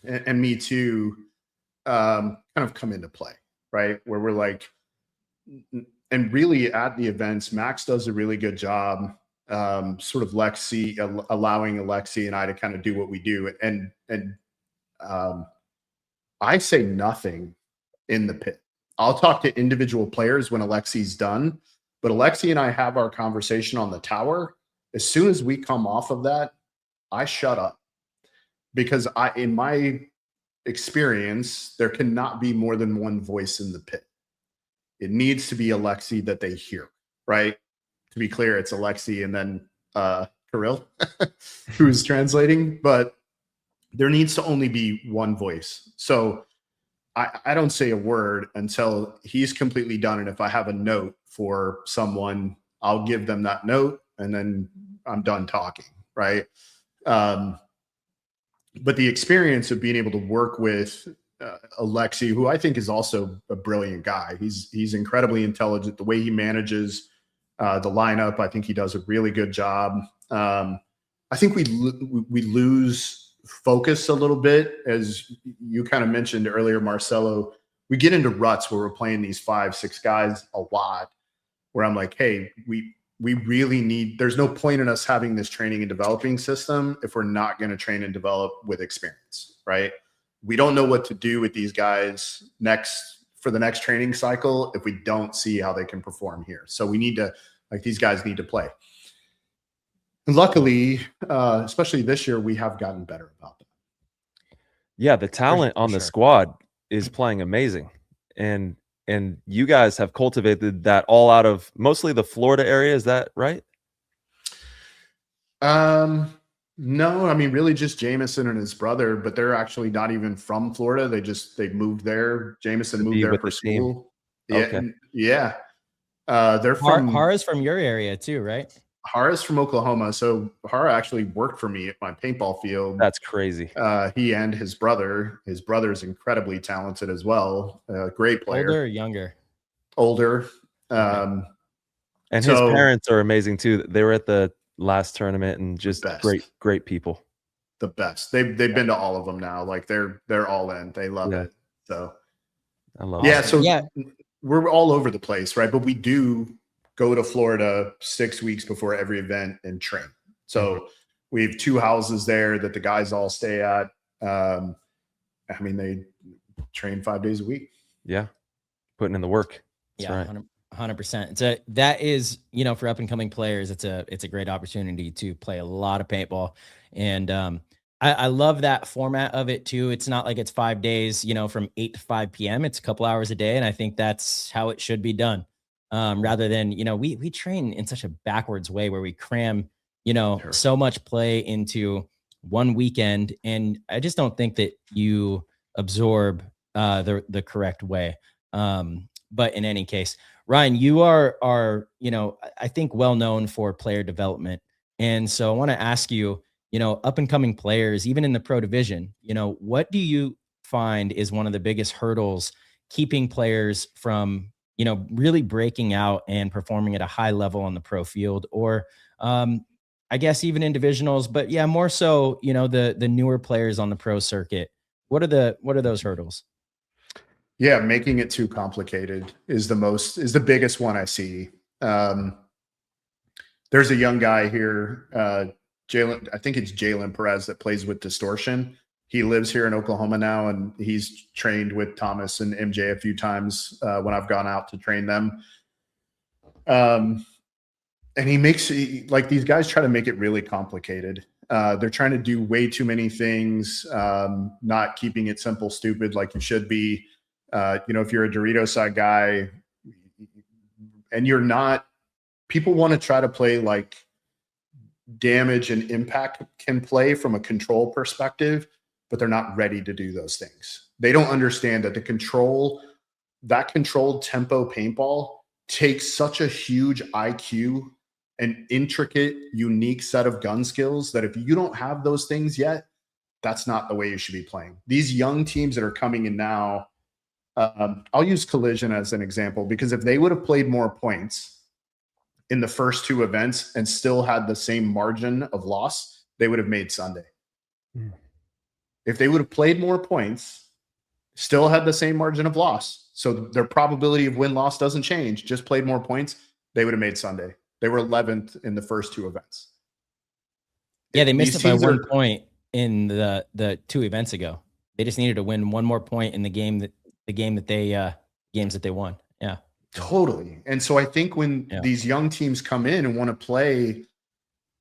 and me too kind of come into play, right? Where we're like, and really at the events, Max does a really good job sort of allowing Alexi and I to kind of do what we do. And I say nothing in the pit. I'll talk to individual players when Alexi's done, but Alexi and I have our conversation on the tower. As soon as we come off of that, I shut up, because in my experience, there cannot be more than one voice in the pit. It needs to be Alexi that they hear, right? To be clear, it's Alexi and then Kirill who's translating, but there needs to only be one voice. So I don't say a word until he's completely done. And if I have a note for someone, I'll give them that note and then I'm done talking, right? But the experience of being able to work with Alexi, who I think is also a brilliant guy. He's incredibly intelligent. The way he manages the lineup, I think he does a really good job. I think we lose focus a little bit, as you kind of mentioned earlier, Marcelo. We get into ruts where we're playing these 5-6 guys a lot, where I'm like, hey, we really need, there's no point in us having this training and developing system if we're not going to train and develop with experience, right? We don't know what to do with these guys next for the next training cycle if we don't see how they can perform here. So we need to, like, these guys need to play. And luckily, especially this year, we have gotten better about that. Yeah, the talent on the squad is playing amazing. And you guys have cultivated that all out of mostly the Florida area. Is that right? No, I mean, really just Jameson and his brother, but they're actually not even from Florida. They moved there. Jameson moved there for school. Yeah. Okay. Yeah. They're from Hara's from your area too, right? Hara's from Oklahoma. So Hara actually worked for me at my paintball field. That's crazy. He and his brother. His brother's incredibly talented as well. Great player. Older or younger? Older. Okay. And his parents are amazing too. They were at the last tournament and just great people. The best. They've been to all of them now. Like they're all in. They love it. So I love it. So we're all over the place, right? But we do go to Florida 6 weeks before every event and train. So we have 2 houses there that the guys all stay at. I mean, they train 5 days a week. Yeah. Putting in the work. That's right. 100%. That is, for up and coming players, it's a great opportunity to play a lot of paintball. And I love that format of it too. It's not like it's 5 days, from 8 to 5 p.m. It's a couple hours a day. And I think that's how it should be done. Rather than, we train in such a backwards way where we cram, so much play into one weekend. And I just don't think that you absorb the correct way. But in any case, Ryan, you are, I think well known for player development. And so I want to ask you, up and coming players, even in the pro division, what do you find is one of the biggest hurdles keeping players from, really breaking out and performing at a high level on the pro field, or I guess even in divisionals, but yeah, more so, the newer players on the pro circuit. What are those hurdles? Yeah, making it too complicated is the biggest one I see. There's a young guy here, Jalen. I think it's Jalen Perez that plays with Distortion. He lives here in Oklahoma now, and he's trained with Thomas and MJ a few times when I've gone out to train them. And he makes like these guys try to make it really complicated. They're trying to do way too many things, not keeping it simple, stupid like you should be. If you're a Dorito side guy and you're not, people want to try to play like damage and impact can play from a control perspective, but they're not ready to do those things. They don't understand that that controlled tempo paintball takes such a huge IQ and intricate, unique set of gun skills that if you don't have those things yet, that's not the way you should be playing. These young teams that are coming in now, I'll use Collision as an example, because if they would have played more points in the first 2 events and still had the same margin of loss, they would have made Sunday. If they would have played more points, still had the same margin of loss, so their probability of win-loss doesn't change, just played more points, they would have made Sunday. They were 11th in the first 2 events. Yeah, they missed it by 1 point in the 2 events ago. They just needed to win 1 more point in the games that they won. Yeah, totally. And so I think when these young teams come in and want to play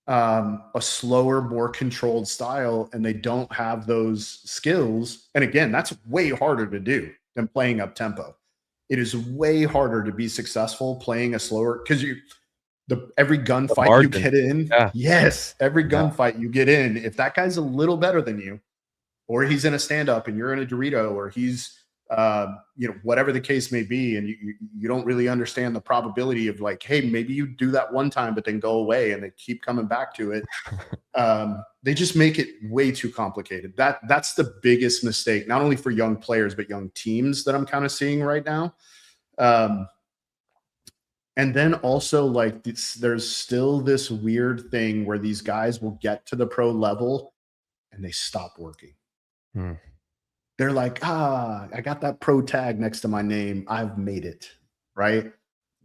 a slower, more controlled style, and they don't have those skills, and again, that's way harder to do than playing up tempo. It is way harder to be successful playing a slower, because every gunfight you get in, every gunfight you get in, if that guy's a little better than you, or he's in a stand-up and you're in a Dorito, or he's whatever the case may be, and you don't really understand the probability of like, hey, maybe you do that one time but then go away and they keep coming back to it. They just make it way too complicated. That's the biggest mistake, not only for young players but young teams, that I'm kind of seeing right now. And then also, like, there's still this weird thing where these guys will get to the pro level and they stop working. They're like, I got that pro tag next to my name, I've made it, right?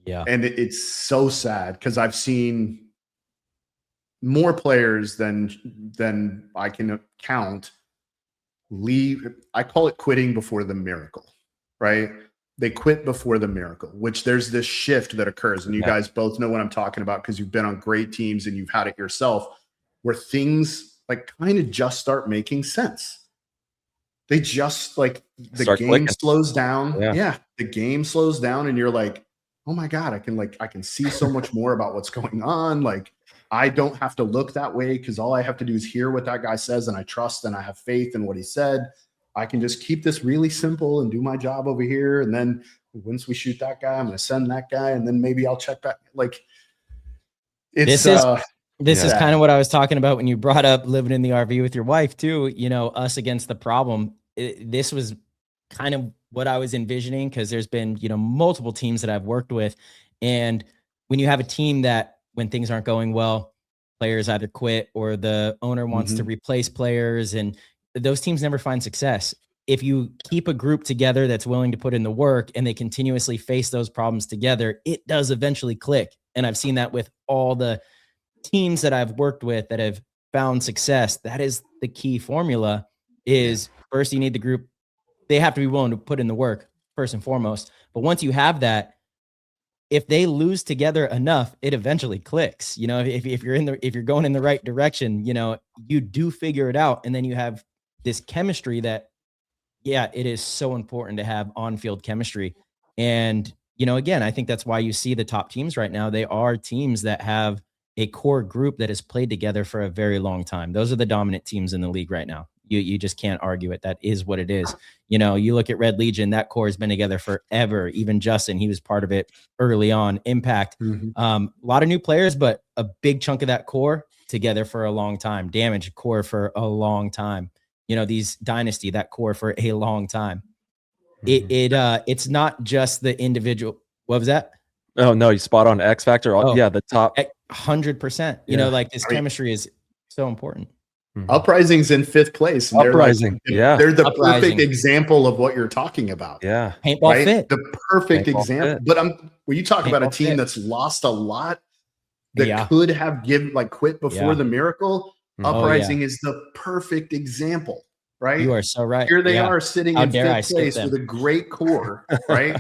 Yeah. And it's so sad, because I've seen more players than I can count leave. I call it quitting before the miracle, right? they quit before the miracle, which there's this shift that occurs. And you guys both know what I'm talking about because you've been on great teams and you've had it yourself, where things like kind of just start making sense. They just like the Start game clicking. slows down. Yeah. The game slows down and you're like, oh my God, I can see so much more about what's going on. Like, I don't have to look that way because all I have to do is hear what that guy says, and I trust and I have faith in what he said. I can just keep this really simple and do my job over here. And then once we shoot that guy, I'm going to send that guy, and then maybe I'll check back. Like, this is kind of what I was talking about when you brought up living in the RV with your wife too, you know, us against the problem. This was kind of what I was envisioning, because there's been, you know, multiple teams that I've worked with. And when you have a team that when things aren't going well, players either quit or the owner wants to replace players, and those teams never find success. If you keep a group together that's willing to put in the work and they continuously face those problems together, it does eventually click. And I've seen that with all the teams that I've worked with that have found success. That is the key formula. Is first you need the group. They have to be willing to put in the work first and foremost. But once you have that, if they lose together enough, it eventually clicks. You know, if you're going in the right direction, you know, you do figure it out. And then you have this chemistry that, yeah, it is so important to have on-field chemistry. And, you know, again, I think that's why you see the top teams right now. They are teams that have a core group that has played together for a very long time. Those are the dominant teams in the league right now. You just can't argue it. That is what it is. You know, you look at Red Legion, that core has been together forever. Even Justin, he was part of it early on. Impact, a lot of new players, but a big chunk of that core together for a long time. Damage core for a long time. You know, these Dynasty, that core for a long time. It's not just the individual. What was that? Oh no, you spot on. X Factor. Yeah, the top 100%. You know, like this chemistry is so important. Uprising's in 5th place. And Uprising, they're the perfect example of what you're talking about. Yeah, paintball fit, the perfect example. But when you talk about a team that's lost a lot, that could have quit before the miracle, Uprising is the perfect example, right? You are so right. Here they are sitting in 5th place with a great core, right?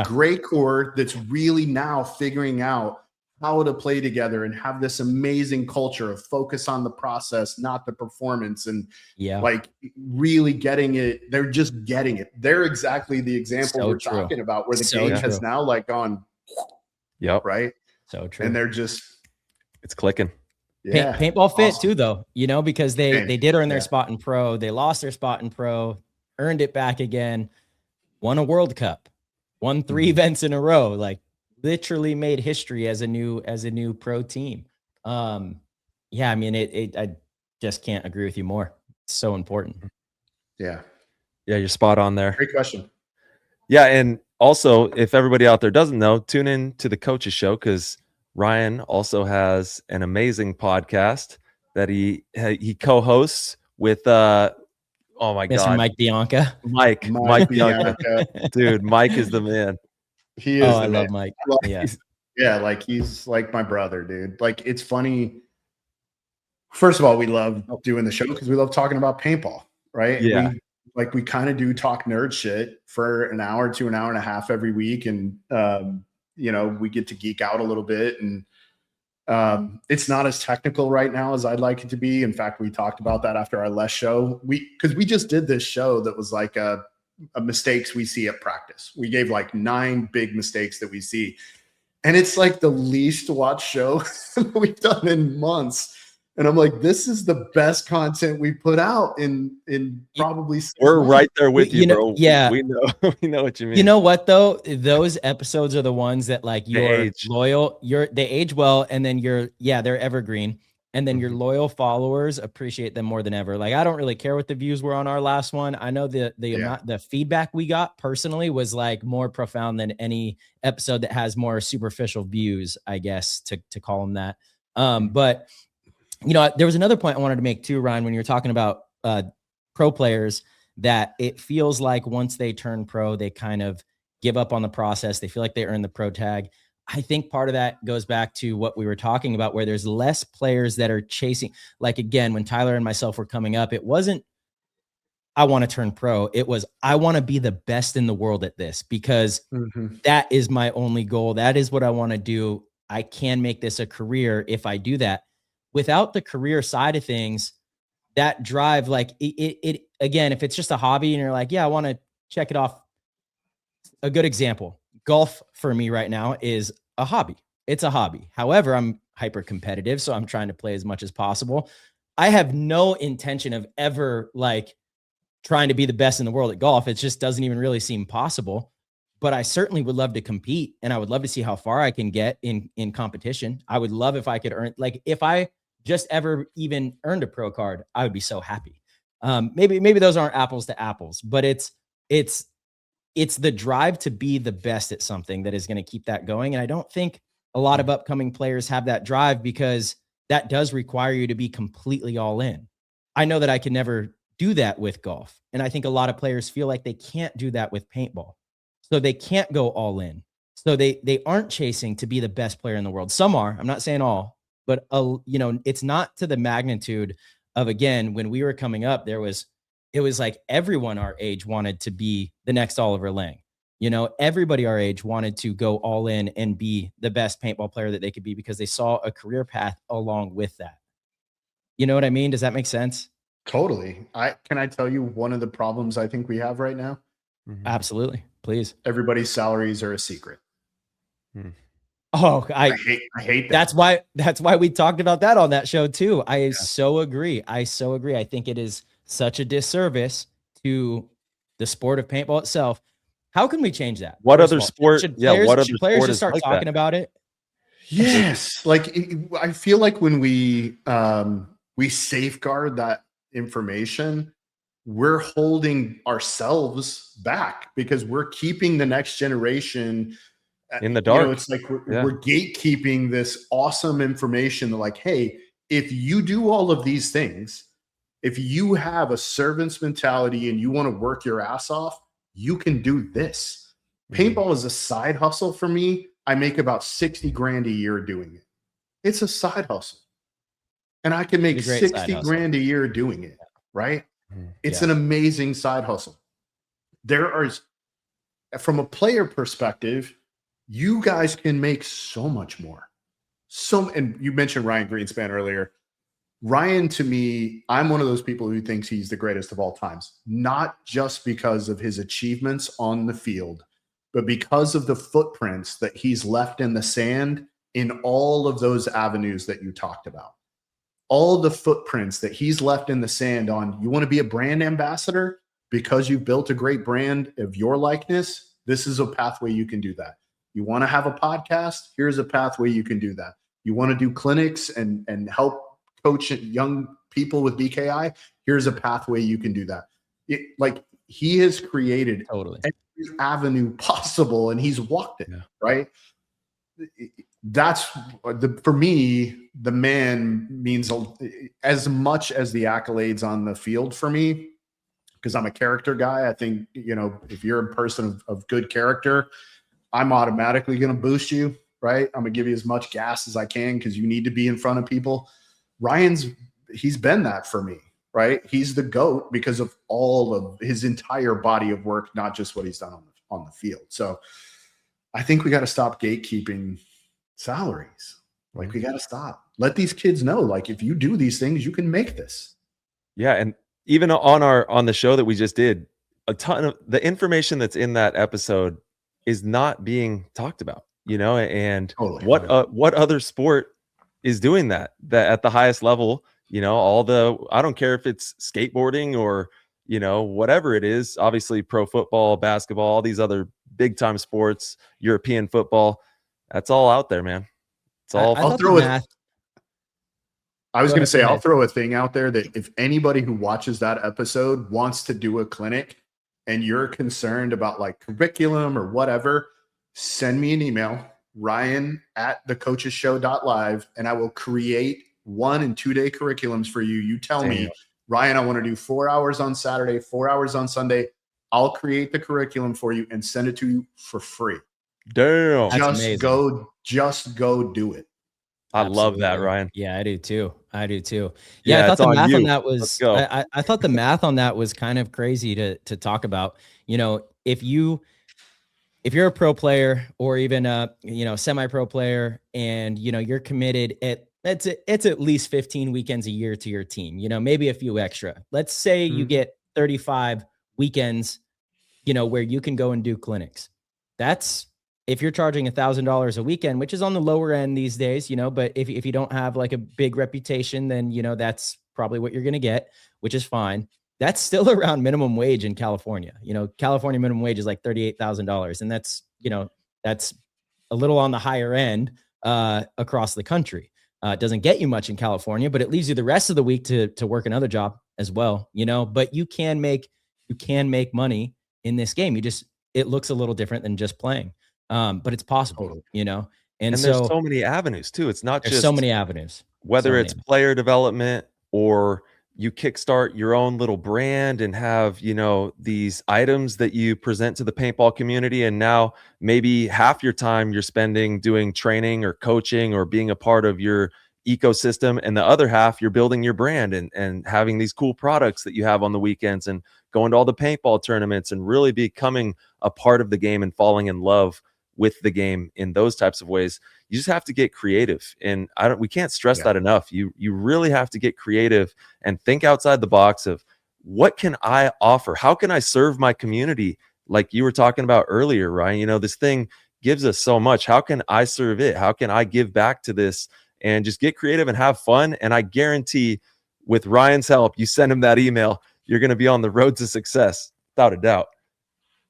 Great core that's really now figuring out how to play together and have this amazing culture of focus on the process, not the performance, and like really getting it. They're just getting it. They're exactly the example we're talking about, where the game has now like gone, right? So true. And they're just, it's clicking. Yeah. Paintball fit too, though, you know, because they did earn their spot in pro. They lost their spot in pro, earned it back again, won a World Cup, won 3 events in a row, like literally made history as a new pro team. I mean, I just can't agree with you more. It's so important. Yeah, you're spot on there. Great question. Yeah, and also, if everybody out there doesn't know, tune in to the Coaches Show, because Ryan also has an amazing podcast that he co-hosts with oh my God, Mike Bianca. Mike Bianca. Dude, Mike is the man. He is. I love Mike. Like he's like my brother, dude. Like, it's funny. First of all, we love doing the show because we love talking about paintball, right? Yeah. We kind of do talk nerd shit for an hour to an hour and a half every week, and you know, we get to geek out a little bit, and it's not as technical right now as I'd like it to be. In fact, we talked about that after our last show. Because we just did this show that was like a mistakes we see at practice. We gave like 9 big mistakes that we see, and it's like the least watched show we've done in months. And I'm like, this is the best content we put out in probably 6 We're months. right there with you, bro. Yeah, we know we know what you mean. You know what though? Those episodes are the ones that like you're loyal. They age well, and then they're evergreen. And then your loyal followers appreciate them more than ever. Like, I don't really care what the views were on our last one. I know the feedback we got personally was like more profound than any episode that has more superficial views, I guess, to call them that. But you know, there was another point I wanted to make too, Ryan, when you're talking about pro players, that it feels like once they turn pro, they kind of give up on the process. They feel like they earn the pro tag. I think part of that goes back to what we were talking about, where there's less players that are chasing. Like, again, when Tyler and myself were coming up, it wasn't I want to turn pro. It was, I want to be the best in the world at this, because that is my only goal. That is what I want to do. I can make this a career if I do that. Without the career side of things, that drive, like it again, if it's just a hobby and you're like, yeah, I want to check it off. A good example, golf for me right now is a hobby. It's a hobby. However, I'm hyper competitive, so I'm trying to play as much as possible. I have no intention of ever like trying to be the best in the world at golf. It just doesn't even really seem possible. But I certainly would love to compete, and I would love to see how far I can get in competition. I would love if I could earn, like, if I just ever even earned a pro card, I would be so happy. Maybe those aren't apples to apples, but it's the drive to be the best at something that is going to keep that going. And I don't think a lot of upcoming players have that drive, because that does require you to be completely all in. I know that I can never do that with golf. And I think a lot of players feel like they can't do that with paintball. So they can't go all in. So they aren't chasing to be the best player in the world. Some are, I'm not saying all, but it's not to the magnitude of, again, when we were coming up, it was like everyone our age wanted to be the next Oliver Lang. Everybody our age wanted to go all in and be the best paintball player that they could be, because they saw a career path along with that. You know what I mean? Does that make sense? Totally. Can I tell you one of the problems I think we have right now? Absolutely. Please. Everybody's salaries are a secret. Oh, I hate that. That's why we talked about that on that show too. I so agree. I think it is such a disservice to the sport of paintball itself. How can we change that? What other sport? Should players just start talking about it? Yes. I feel like when we safeguard that information, we're holding ourselves back, because we're keeping the next generation in the dark. It's like we're gatekeeping this awesome information that, like, hey, if you do all of these things, if you have a servant's mentality and you want to work your ass off, you can do this. Paintball is a side hustle for me. I make about 60 grand a year doing it. It's a side hustle. And I can make 60 grand a year doing it, right? It's an amazing side hustle. From a player perspective, you guys can make so much more. And you mentioned Ryan Greenspan earlier. Ryan, to me, I'm one of those people who thinks he's the greatest of all times, not just because of his achievements on the field, but because of the footprints that he's left in the sand in all of those avenues that you talked about. All the footprints that he's left in the sand on, you want to be a brand ambassador because you've built a great brand of your likeness. This is a pathway you can do that. You want to have a podcast? Here's a pathway you can do that. You want to do clinics and help coach young people with BKI? Here's a pathway you can do that. He has created every avenue possible, and he's walked it, right? That's for me, the man means as much as the accolades on the field for me, because I'm a character guy. I think, if you're a person of good character, I'm automatically going to boost you, right? I'm going to give you as much gas as I can, because you need to be in front of people. He's been that for me, right? He's the GOAT because of all of his entire body of work, not just what he's done on the field. So I think we got to stop gatekeeping salaries. We got to stop. Let these kids know, if you do these things, you can make this. Yeah. And even on the show that we just did, a ton of the information that's in that episode is not being talked about, and totally. What other sport is doing that at the highest level? I don't care if it's skateboarding or, whatever it is, obviously pro football, basketball, all these other big time sports, European football, that's all out there, man. It's all. I was going to say, I'll throw a thing out there that if anybody who watches that episode wants to do a clinic and you're concerned about curriculum or whatever, send me an email, ryan@thecoachesshow.live, and I will create 1 and 2 day curriculums for you. You tell me, Ryan, I want to do 4 hours on Saturday, 4 hours on Sunday. I'll create the curriculum for you and send it to you for free. Damn. Just go do it. I love that, Ryan. Yeah, I do too. I do too. Yeah, I Yeah, thought it's the on math on you. that Let's was go. I thought the math on that was kind of crazy to talk about. You know, if you're a pro player or even a, you know, semi-pro player, and you know you're committed it's at least 15 weekends a year to your team, you know, maybe a few extra. Let's say you Mhm. get 35 weekends, you know, where you can go and do clinics. That's if you're charging $1,000 a weekend, which is on the lower end these days, you know, but if you don't have like a big reputation, then, you know, that's probably what you're going to get, which is fine. That's still around minimum wage in California. You know, California minimum wage is like $38,000. And that's, you know, that's a little on the higher end across the country. It doesn't get you much in California, but it leaves you the rest of the week to work another job as well, you know, but you can make money in this game. It looks a little different than just playing. But it's possible, Totally. you know? And And there's so so many avenues too. It's not there's so just many avenues. So whether many. it's player development or you kickstart your own little brand and have, you know, these items that you present to the paintball community. And now maybe half your time you're spending doing training or coaching or being a part of your ecosystem. And the other half you're building your brand and having these cool products that you have on the weekends and going to all the paintball tournaments and really becoming a part of the game and falling in love with the game in those types of ways. You just have to get creative, and we can't stress that enough. You really have to get creative and think outside the box of what can I offer, how can I serve my community, like you were talking about earlier, Ryan. You know, this thing gives us so much. How can I serve it? How can I give back to this? And just get creative and have fun. And I guarantee with Ryan's help, you send him that email, you're going to be on the road to success without a doubt.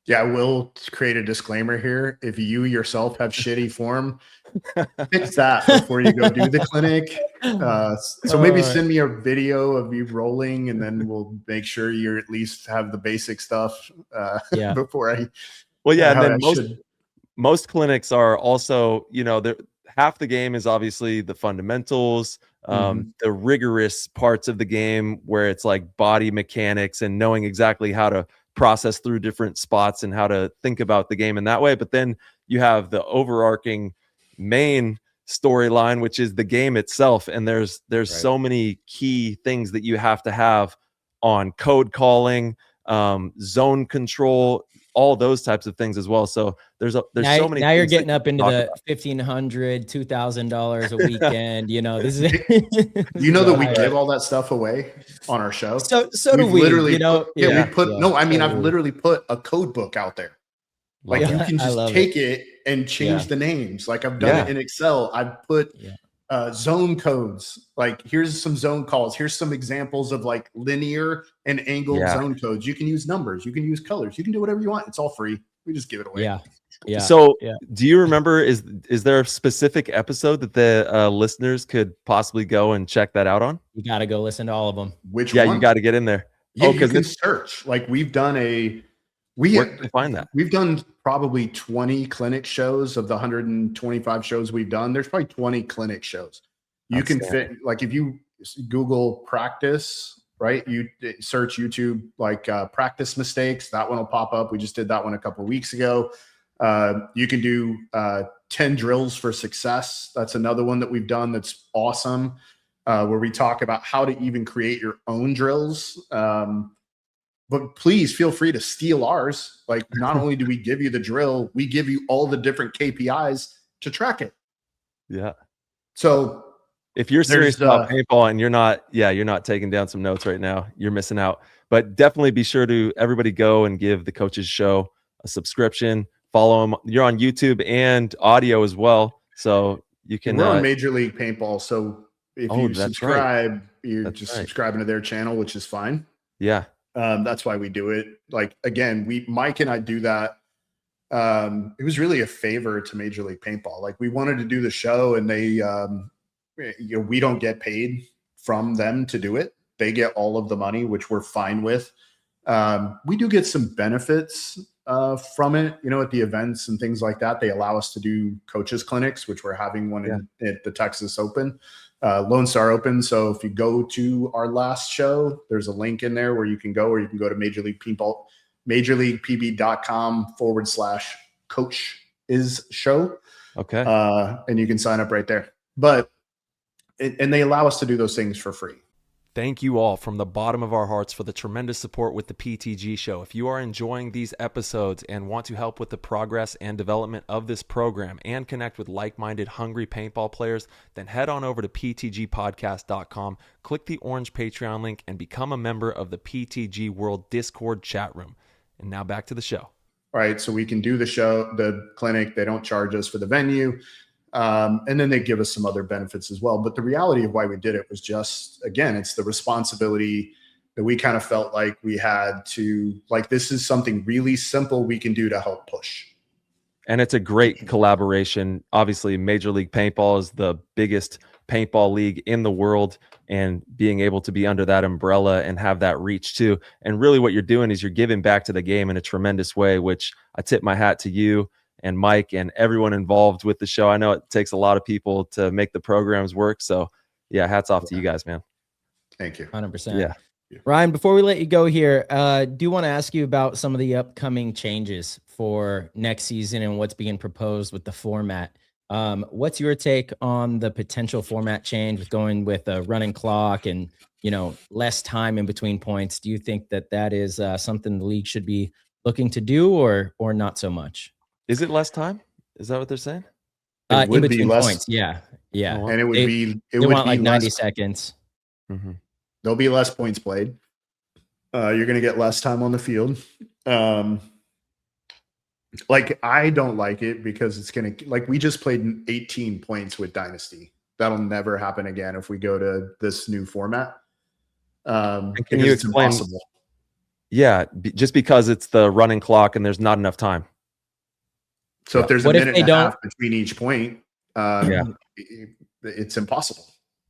Yeah, I will create a disclaimer here. If you yourself have shitty form, fix that before you go do the clinic. So maybe send me a video of you rolling, and then we'll make sure you at least have the basic stuff before I. Well, yeah, and then most clinics are also, you know, half the game is obviously the fundamentals, the rigorous parts of the game where it's like body mechanics and knowing exactly how to process through different spots and how to think about the game in that way. But then you have the overarching main storyline, which is the game itself. And there's so many key things that you have to have on code calling, zone control, all those types of things as well. So there's so many. Now you're getting up into the $1,500, $2,000 a weekend. You know, this is. You know that we give all that stuff away on our show. So do we. Literally, you know, we put. No, I mean, I've literally put a code book out there. Like you can just take it and change the names. Like I've done it in Excel. I've put zone codes. Like here's some zone calls. Here's some examples of like linear and angled zone codes. You can use numbers. You can use colors. You can do whatever you want. It's all free. We just give it away. Yeah. So do you remember, is there a specific episode that the listeners could possibly go and check that out on? You got to go listen to all of them. Which one? You got to get in there. Yeah, you can search. Like we've done where can I find that? We've done probably 20 clinic shows of the 125 shows we've done. There's probably 20 clinic shows. You can fit, like if you Google practice, right? You search YouTube, like practice mistakes, that one will pop up. We just did that one a couple of weeks ago. You can do 10 drills for success. That's another one that we've done that's awesome, where we talk about how to even create your own drills. But please feel free to steal ours. Like not only do we give you the drill, we give you all the different KPIs to track it. Yeah. So if you're serious about paintball and you're not taking down some notes right now, you're missing out. But definitely be sure to everybody go and give the Coaches Show a subscription. Follow them. You're on YouTube and audio as well, so you can. We're on Major League Paintball, so if you subscribe, you're subscribing to their channel, which is fine. Yeah. That's why we do it. Like, again, Mike and I do that. It was really a favor to Major League Paintball. Like we wanted to do the show and they, we don't get paid from them to do it. They get all of the money, which we're fine with. We do get some benefits from it, at the events and things like that. They allow us to do coaches clinics, which we're having one at the Texas Open. Lone Star Open. So if you go to our last show, there's a link in there where you can go, or you can go to Major League Paintball, majorleaguepb.com/coach is show. Okay. And you can sign up right there. But and they allow us to do those things for free. Thank you all from the bottom of our hearts for the tremendous support with the PTG show. If you are enjoying these episodes and want to help with the progress and development of this program and connect with like-minded, hungry paintball players, then head on over to ptgpodcast.com, click the orange Patreon link, and become a member of the PTG World Discord chat room. And now back to the show. All right, so we can do the clinic. They don't charge us for the venue. And then they give us some other benefits as well. But the reality of why we did it was just, again, it's the responsibility that we kind of felt like we had to, like, this is something really simple we can do to help push. And it's a great collaboration. Obviously, Major League Paintball is the biggest paintball league in the world, and being able to be under that umbrella and have that reach too. And really what you're doing is you're giving back to the game in a tremendous way, which I tip my hat to you and Mike and everyone involved with the show. I know it takes a lot of people to make the programs work. So yeah, hats off to you guys, man. Thank you. 100%. Yeah. Ryan, before we let you go here, do want to ask you about some of the upcoming changes for next season and what's being proposed with the format. What's your take on the potential format change with going with a running clock and, less time in between points? Do you think that is something the league should be looking to do or not so much? Is it less time? Is that what they're saying? It would in between be less points. Yeah. Yeah. And it would they would want be like 90 less, seconds. Mm-hmm. There'll be less points played. You're going to get less time on the field. Like, I don't like it because it's going to, like, we just played 18 points with Dynasty. That'll never happen again if we go to this new format. Can you explain? Impossible. Yeah, just because it's the running clock and there's not enough time. So if there's a minute and a half between each point, it's impossible.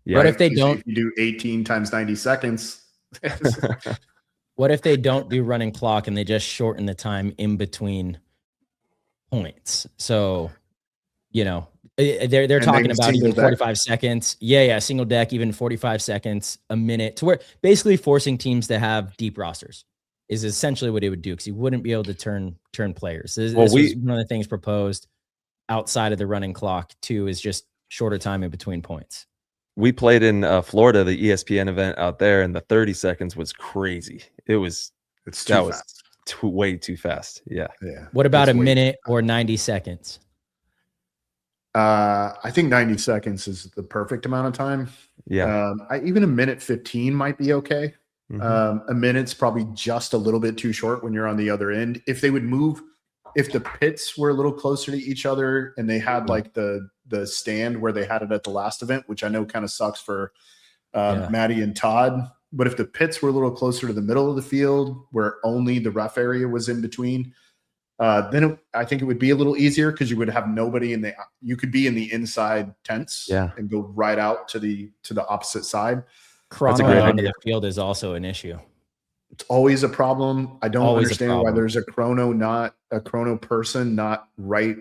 Yeah. What if they don't? If you do 18 times 90 seconds. What if they don't do running clock and they just shorten the time in between points? So, they're talking about even 45 seconds. Yeah. Single deck, even 45 seconds, a minute, to where basically forcing teams to have deep rosters is essentially what it would do, because you wouldn't be able to turn players. This was one of the things proposed outside of the running clock too, is just shorter time in between points. We played in Florida, the ESPN event out there, and the 30 seconds was crazy. It's way too fast. Yeah. What about a minute or 90 seconds? I think 90 seconds is the perfect amount of time. Yeah. Even a minute 15 might be okay. Mm-hmm. A minute's probably just a little bit too short when you're on the other end. If they would move, if the pits were a little closer to each other and they had like the stand where they had it at the last event, which I know kind of sucks for Maddie and Todd, but if the pits were a little closer to the middle of the field where only the ref area was in between, then I think it would be a little easier, because you would have nobody you could be in the inside tents and go right out to the opposite side. Chrono onto the field is also an issue. It's always a problem. I don't understand why there's a chrono person, not right,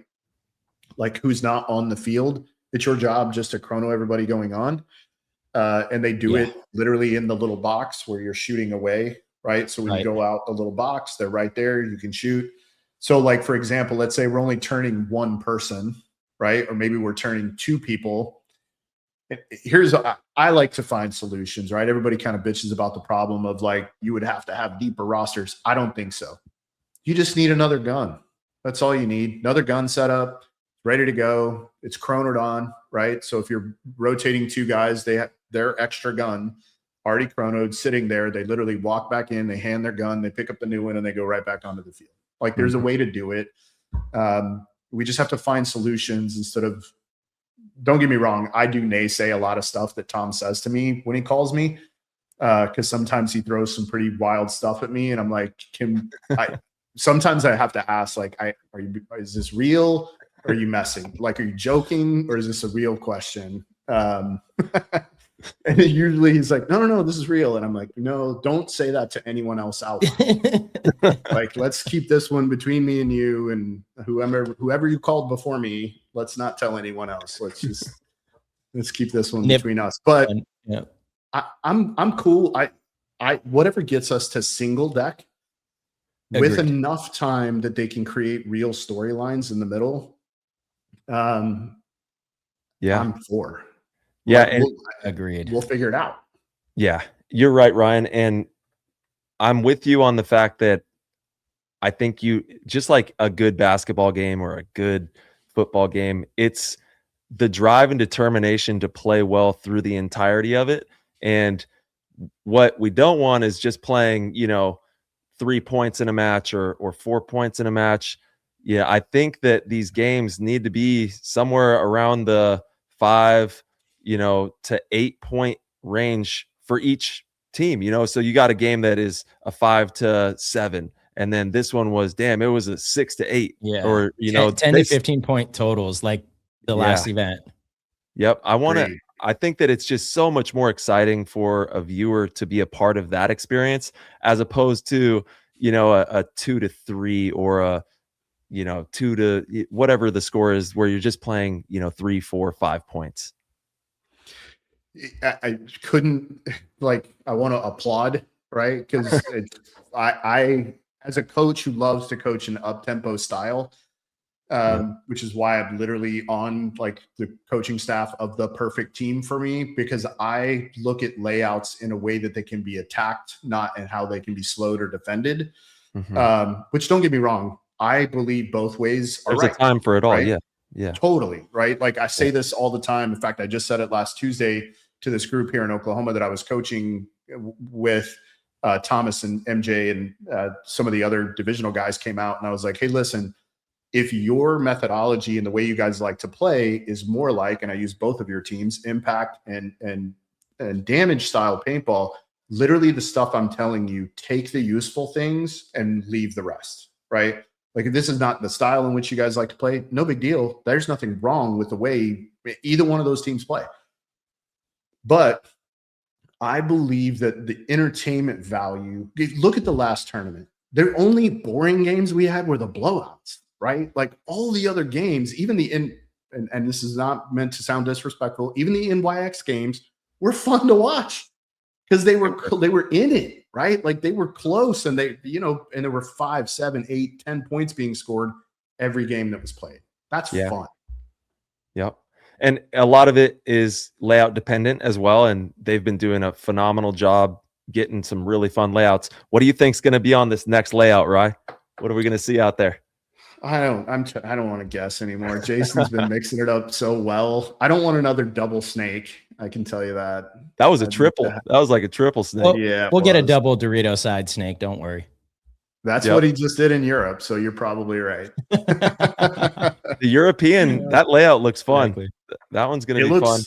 like, who's not on the field. It's your job just to chrono everybody going on. And they do it literally in the little box where you're shooting away, right? So when you go out the little box, they're right there. You can shoot. So, like, for example, let's say we're only turning one person, right? Or maybe we're turning two people. I like to find solutions, right? Everybody kind of bitches about the problem of, like, you would have to have deeper rosters. I don't think so. You just need another gun. That's all you need. Another gun setup, ready to go. It's chronoed on, right? So if you're rotating two guys, they have their extra gun already chronoed sitting there. They literally walk back in, they hand their gun, they pick up the new one, and they go right back onto the field. Like, there's a way to do it. We just have to find solutions instead of, don't get me wrong, I do naysay a lot of stuff that Tom says to me when he calls me, because sometimes he throws some pretty wild stuff at me, and I'm like, sometimes I have to ask, like, is this real? Or are you messing? Like, are you joking? Or is this a real question? And usually he's like, no, this is real. And I'm like, no, don't say that to anyone else out there. Like, let's keep this one between me and you, and whoever you called before me. Let's not tell anyone else. Let's keep this one between us. But I'm cool. I whatever gets us to single deck with enough time that they can create real storylines in the middle. I'm for. Yeah, Like, and agreed. We'll figure it out. Yeah, you're right, Ryan. And I'm with you on the fact that I think you just like a good basketball game or a good football game, it's the drive and determination to play well through the entirety of it. And what we don't want is just playing, 3 points in a match or 4 points in a match. Yeah, I think that these games need to be somewhere around the 5, to 8 point range for each team, so you got a game that is a 5 to 7, and then this one was, damn, it was a 6 to 8, Yeah. or 10 to 15 point totals like the last event. Yep. I think that it's just so much more exciting for a viewer to be a part of that experience as opposed to, a 2 to 3 or a, 2 to whatever the score is where you're just playing, 3, 4, 5 points. I couldn't I want to applaud, right? Because I, as a coach who loves to coach an up-tempo style, which is why I'm literally on the coaching staff of the perfect team for me, because I look at layouts in a way that they can be attacked, not in how they can be slowed or defended. Which, don't get me wrong, I believe both ways are There's right. a time for it all. Right? Yeah. Totally. Right. Like I say this all the time. In fact, I just said it last Tuesday to this group here in Oklahoma that I was coaching with. Thomas and MJ and some of the other divisional guys came out, and I was like, hey, listen, if your methodology and the way you guys like to play is more like, and I use both of your teams, impact and damage style paintball, literally the stuff I'm telling you, take the useful things and leave the rest, right? Like, if this is not the style in which you guys like to play, no big deal. There's nothing wrong with the way either one of those teams play. But I believe that the entertainment value, look at the last tournament. The only boring games we had were the blowouts, right? Like all the other games, even and this is not meant to sound disrespectful, even the NYX games were fun to watch because they were in it, right? Like they were close, and and there were 5, 7, 8, 10 points being scored every game that was played. That's fun. Yep. And a lot of it is layout dependent as well. And they've been doing a phenomenal job getting some really fun layouts. What do you think is going to be on this next layout, Rye? What are we going to see out there? I don't want to guess anymore. Jason's been mixing it up so well. I don't want another double snake. I can tell you that. That was a triple. That was like a triple snake. Well, yeah. We'll get a double Dorito side snake. Don't worry. That's what he just did in Europe. So you're probably right. The European, that layout looks fun. Exactly. That one's going to be fun.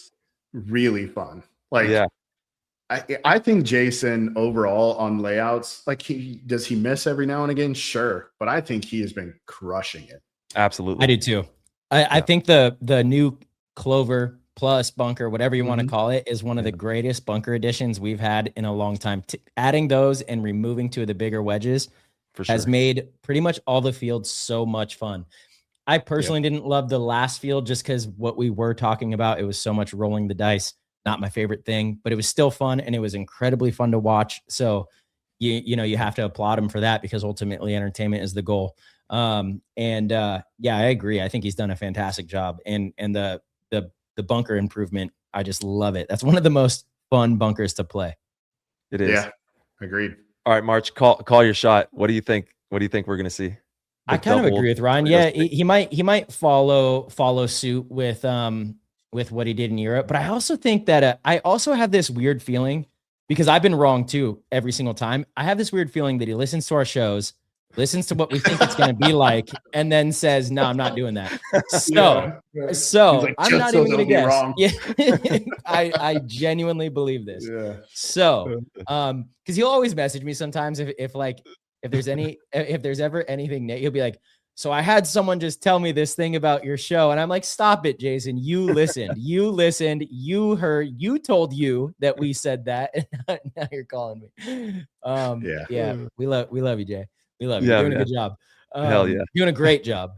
Really fun. I think Jason overall on layouts, does he miss every now and again? Sure. But I think he has been crushing it. Absolutely. I do too. I think the new Clover Plus bunker, whatever you want to call it, is one of the greatest bunker additions we've had in a long time. Adding those and removing 2 of the bigger wedges has made pretty much all the fields so much fun. I personally didn't love the last field just because what we were talking about, it was so much rolling the dice. Not my favorite thing, but it was still fun, and it was incredibly fun to watch. So you have to applaud him for that, because ultimately entertainment is the goal. I agree. I think he's done a fantastic job, and the bunker improvement, I just love it. That's one of the most fun bunkers to play. It is. Yeah, agreed. All right, March, call your shot. What do you think? What do you think we're going to see? I kind of agree with Ryan. Yeah, he might follow suit with what he did in Europe, but I also think that I also have this weird feeling, because I've been wrong too every single time. I have this weird feeling that he listens to our shows, listens to what we think it's going to be like, and then says, "No, I'm not doing that." So like, I'm not even going to guess. Wrong. Yeah, I genuinely believe this. Yeah. So, because he'll always message me sometimes if there's ever anything, he'll be like, "So I had someone just tell me this thing about your show." And I'm like, "Stop it, Jason. You listened, you heard, you told you that we said that. And now you're calling me." We love you, Jay. We love you. You're doing a good job. Hell yeah. Doing a great job.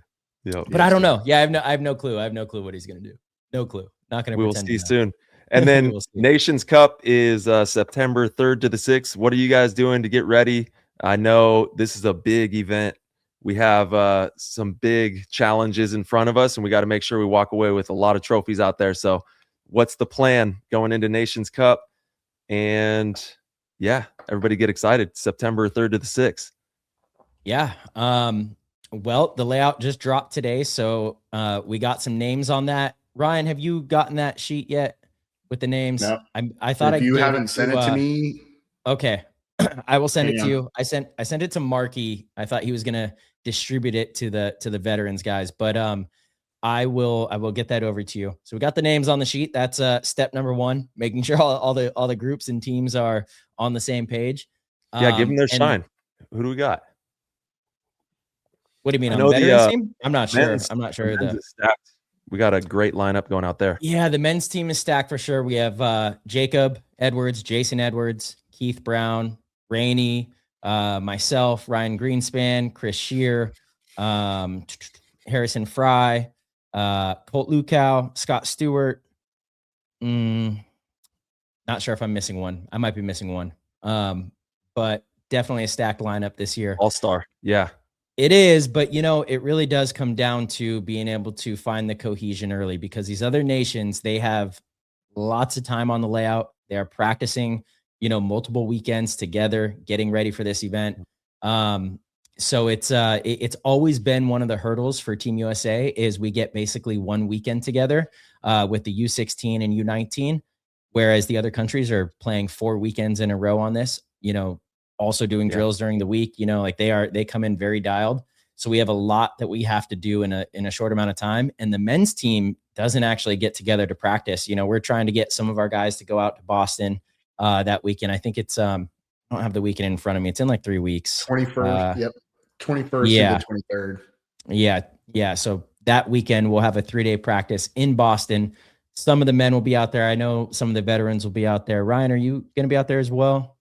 But I don't know. Yeah. I have no clue. I have no clue what he's going to do. No clue. Not going to We will see soon. And then Nations Cup is September 3rd to the 6th. What are you guys doing to get ready? I know this is a big event. We have some big challenges in front of us, and we got to make sure we walk away with a lot of trophies out there. So what's the plan going into Nations Cup. And yeah, everybody get excited. September 3rd to the 6th. Yeah. Well, the layout just dropped today, so we got some names on that. Ryan, have you gotten that sheet yet with the names? No. I thought if I you gave haven't sent it to me. Okay. I will send it to Damn. you. I sent it to Marky. I thought he was gonna distribute it to the veterans guys, but I will get that over to you. So we got the names on the sheet. That's step number 1, making sure all the groups and teams are on the same page. Yeah, give them their shine. Who do we got? What do you mean I on know the veterans the team? I'm not sure. I'm not sure. The is stacked. We got a great lineup going out there. Yeah, the men's team is stacked for sure. We have Jacob Edwards, Jason Edwards, Keith Brown, Rainey, myself, Ryan Greenspan, Chris Shear, Harrison Fry, Colt Lukow, Scott Stewart. Not sure if I'm missing one. I might be missing one. But definitely a stacked lineup this year. All-star. Yeah. It is, but it really does come down to being able to find the cohesion early, because these other nations, they have lots of time on the layout. They are practicing, multiple weekends together, getting ready for this event. So it's always been one of the hurdles for Team USA is we get basically one weekend together with the U16 and U19, whereas the other countries are playing 4 weekends in a row on this, also doing drills during the week, like they come in very dialed. So we have a lot that we have to do in a short amount of time. And the men's team doesn't actually get together to practice. We're trying to get some of our guys to go out to Boston that weekend. I think it's, I don't have the weekend in front of me. It's in like 3 weeks. 21st. Yep. 21st and the 23rd. Yeah. Yeah. So that weekend we'll have a 3-day practice in Boston. Some of the men will be out there. I know some of the veterans will be out there. Ryan, are you going to be out there as well?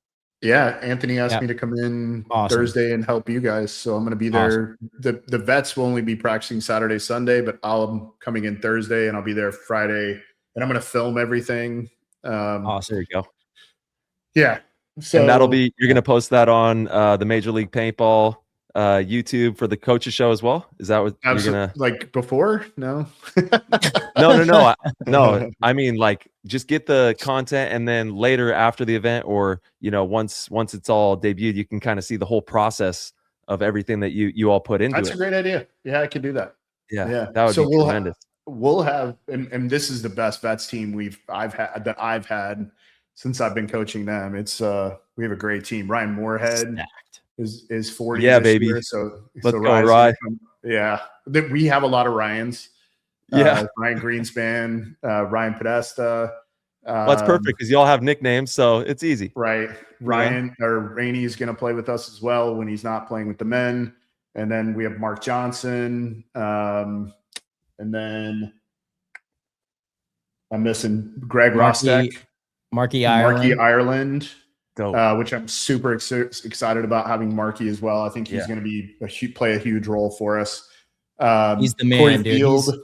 Yeah, Anthony asked me to come in Thursday and help you guys, so I'm going to be there. The vets will only be practicing Saturday, Sunday, but I'm coming in Thursday and I'll be there Friday, and I'm going to film everything. Awesome. There you go. Yeah, so and that'll be you're going to post that on the Major League Paintball YouTube for the coaches show as well. Is that what you're gonna like before? No, no. I mean, like, just get the content, and then later after the event, or once it's all debuted, you can kind of see the whole process of everything that you all put into it. That's a great idea. Yeah, I could do that. Yeah, that would be tremendous. We'll have, and this is the best vets team I've had since I've been coaching them. It's we have a great team. Ryan Moorhead is 40. Yeah, baby. Year, so let's go, Ryan. Yeah, we have a lot of Ryans. Yeah, Ryan Greenspan, Ryan Podesta. That's perfect because y'all have nicknames, so it's easy. Right. Ryan or Rainey is going to play with us as well when he's not playing with the men. And then we have Mark Johnson. And then I'm missing Greg Rostek. Marky Ireland. Which I'm super excited about having Marky as well. I think he's going to be play a huge role for us. He's the man, Corey dude. Field,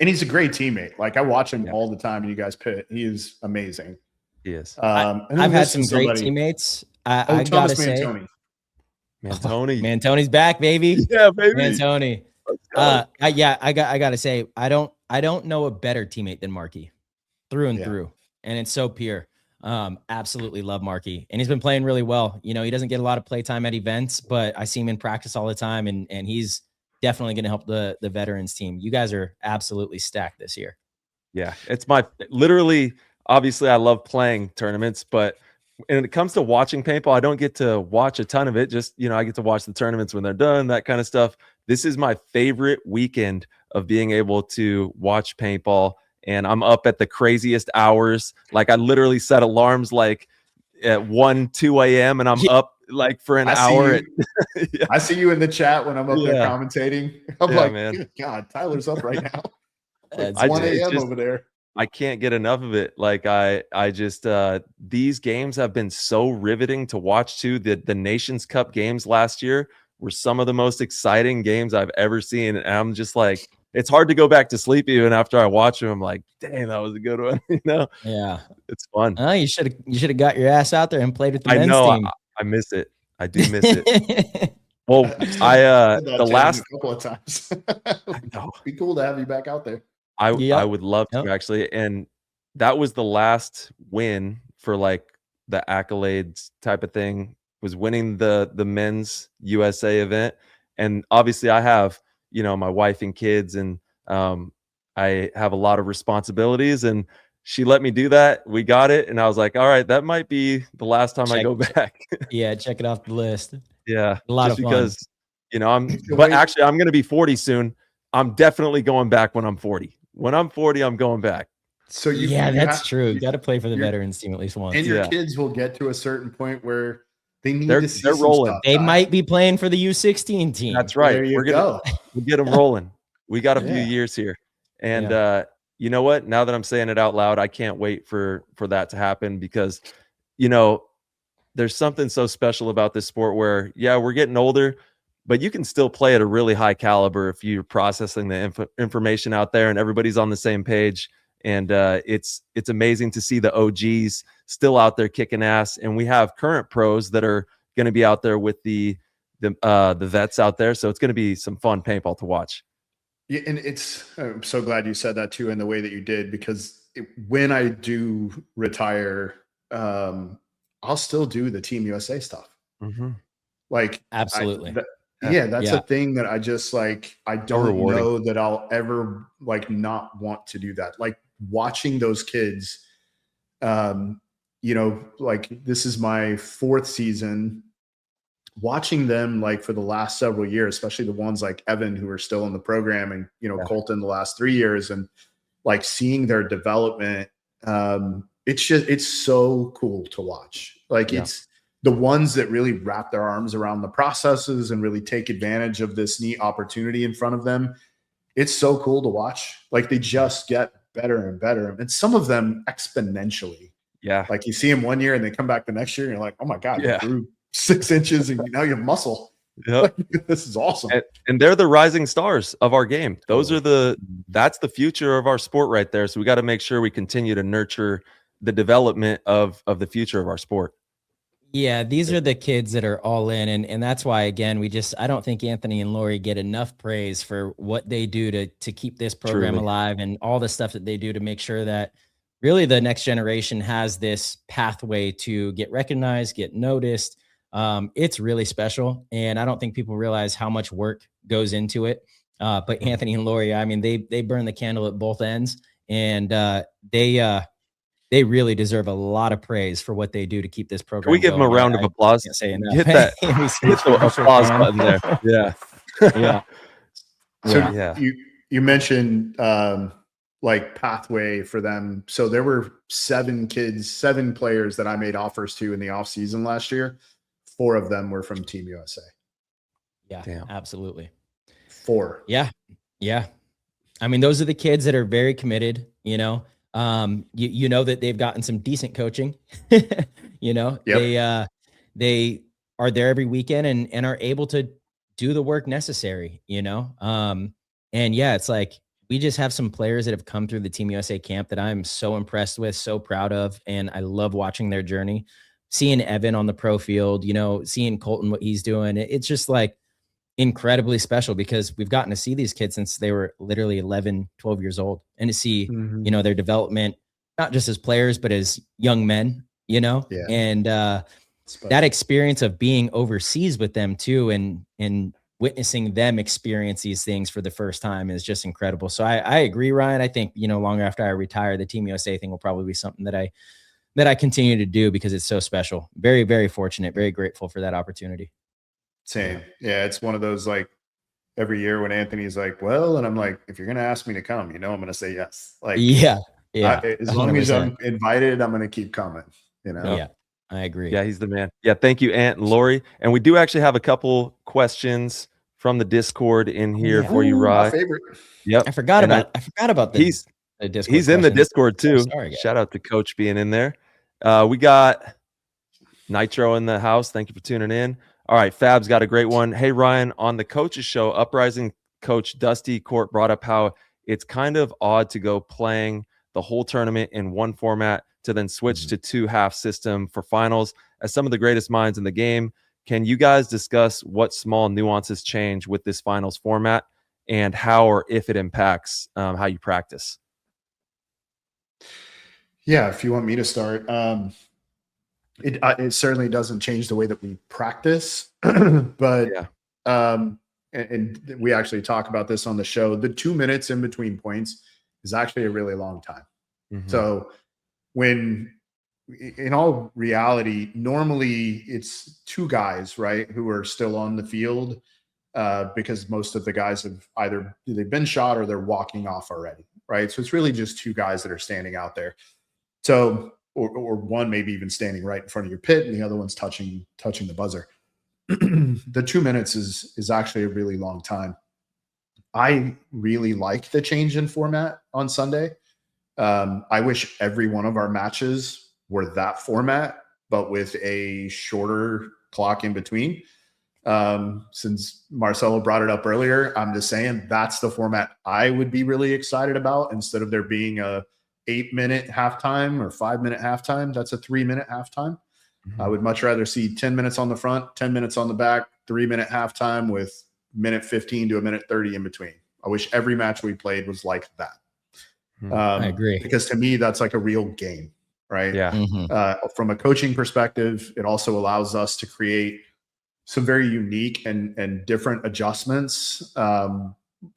and he's a great teammate. Like, I watch him all the time, and you guys pit. He is amazing. He is. I've had some great teammates. I gotta say, Mantoni's back, baby. Yeah, baby. Mantoni. I gotta say, I don't know a better teammate than Marky, through and through, and it's so pure. Absolutely love Marky, and he's been playing really well. He doesn't get a lot of play time at events, but I see him in practice all the time, and he's definitely going to help the veterans team. You guys are absolutely stacked this year. Yeah, it's obviously I love playing tournaments, but when it comes to watching paintball, I don't get to watch a ton of it. Just, I get to watch the tournaments when they're done, that kind of stuff. This is my favorite weekend of being able to watch paintball. And I'm up at the craziest hours. Like, I literally set alarms like at 1, 2 a.m. and I'm up like for an hour. I see you in the chat when I'm up there commentating. I'm like, man. God, Tyler's up right now. It's 1 a.m. over there. I can't get enough of it. Like, I just these games have been so riveting to watch too. The Nations Cup games last year were some of the most exciting games I've ever seen. And I'm just like, it's hard to go back to sleep even after I watch them. I'm like, dang, that was a good one. Yeah, it's fun. You should have got your ass out there and played with the men's team. I miss it. I do miss it. Well, the last a couple of times. It'd be cool to have you back out there. I would love to actually, and that was the last win for like the accolades type of thing, was winning the men's USA event. And obviously I have, my wife and kids, and I have a lot of responsibilities, and she let me do that. We got it, and I was like, all right, that might be the last time I go back. Yeah, check it off the list. Yeah, a lot just of fun. because but actually I'm going to be 40 soon. I'm definitely going back when I'm 40. When I'm 40, I'm going back. So that's true. You got to play for the veterans team at least once. And your kids will get to a certain point where they need to see they're rolling. Stuff, they might be playing for the U16 team. That's right. We'll get them rolling. We got a few years here. And you know what? Now that I'm saying it out loud, I can't wait for that to happen, because there's something so special about this sport where, we're getting older, but you can still play at a really high caliber if you're processing the information out there and everybody's on the same page. And it's amazing to see the OGs still out there kicking ass, and we have current pros that are going to be out there with the vets out there. So it's going to be some fun paintball to watch. Yeah, and I'm so glad you said that too, in the way that you did, because when I do retire, I'll still do the Team USA stuff. Mm-hmm. Like, absolutely. That's a thing that I just like, I don't know that I'll ever like not want to do that. Like watching those kids, like this is my 4th season, watching them like for the last several years, especially the ones like Evan who are still in the program, and Colton the last 3 years, and like seeing their development. It's so cool to watch. Like it's the ones that really wrap their arms around the processes and really take advantage of this neat opportunity in front of them. It's so cool to watch. Like they just get better and better, and some of them exponentially. Yeah. Like you see them one year and they come back the next year and you're like, oh my God, they grew 6 inches and now you have muscle. Yep. Like, this is awesome. And they're the rising stars of our game. Those are that's the future of our sport right there. So we got to make sure we continue to nurture the development of the future of our sport. Yeah, these are the kids that are all in. And that's why, again, I don't think Anthony and Lori get enough praise for what they do to keep this program alive, and all the stuff that they do to make sure that really the next generation has this pathway to get recognized, get noticed. It's really special. And I don't think people realize how much work goes into it. But Anthony and Lori, I mean, they burn the candle at both ends, and they really deserve a lot of praise for what they do to keep this program. Can we give them a round of applause? Hit the applause button there. Yeah. So you mentioned like pathway for them. So there were 7 players that I made offers to in the off season last year. 4 of them were from Team USA. Yeah, damn. Absolutely. 4. Yeah. I mean, those are the kids that are very committed, you know that they've gotten some decent coaching, they are there every weekend and are able to do the work necessary, and it's like, we just have some players that have come through the Team USA camp that I'm so impressed with, so proud of. And I love watching their journey, seeing Evan on the pro field, seeing Colton, what he's doing. It's just like incredibly special, because we've gotten to see these kids since they were literally 11, 12 years old, and to see, their development, not just as players, but as young men, and that experience of being overseas with them too, and witnessing them experience these things for the first time is just incredible. So I agree, Ryan. I think, longer after I retire, the Team USA thing will probably be something that I continue to do, because it's so special. Very, very fortunate, very grateful for that opportunity. Same. Yeah. It's one of those, like, every year when Anthony's like, well, and I'm like, if you're going to ask me to come, I'm going to say yes. Like, as long 100%. As I'm invited, I'm going to keep coming, Yeah, I agree. Yeah, he's the man. Yeah. Thank you, Ant and Lori. And we do actually have a couple questions from the Discord in here for you, Rye. My favorite. Yep. I forgot about the Discord. He's in the Discord too. Sorry, shout out to Coach being in there. We got Nitro in the house. Thank you for tuning in. All right, Fab's got a great one. Hey, Ryan, on the coaches show, Uprising coach Dusty Court brought up how it's kind of odd to go playing the whole tournament in one format to then switch to 2-half system for finals. As some of the greatest minds in the game, can you guys discuss what small nuances change with this finals format? and how or if it impacts how you practice? Yeah, if you want me to start, it certainly doesn't change the way that we practice, but Yeah. And we actually talk about this on the show. The 2 minutes in between points is actually a really long time. Mhm. So when, in all reality, normally it's two guys, right, who are still on the field because most of the guys have either they've been shot or they're walking off already, right? So it's really just two guys that are standing out there. So or one maybe even standing right in front of your pit, and the other one's touching the buzzer. The 2 minutes is actually a really long time. I really like the change in format on Sunday. I wish every one of our matches were that format, but with a shorter clock in between. Since Marcelo brought it up earlier, I'm just saying that's the format I would be really excited about. Instead of there being a 8-minute halftime or 5-minute halftime, that's a 3-minute halftime. I would much rather see 10 minutes on the front, 10 minutes on the back, 3-minute halftime with minute 15 to a minute 30 in between. I wish every match we played was like that. I agree. Because to me, that's like a real game, right? Yeah. From a coaching perspective, it also allows us to create some very unique and different adjustments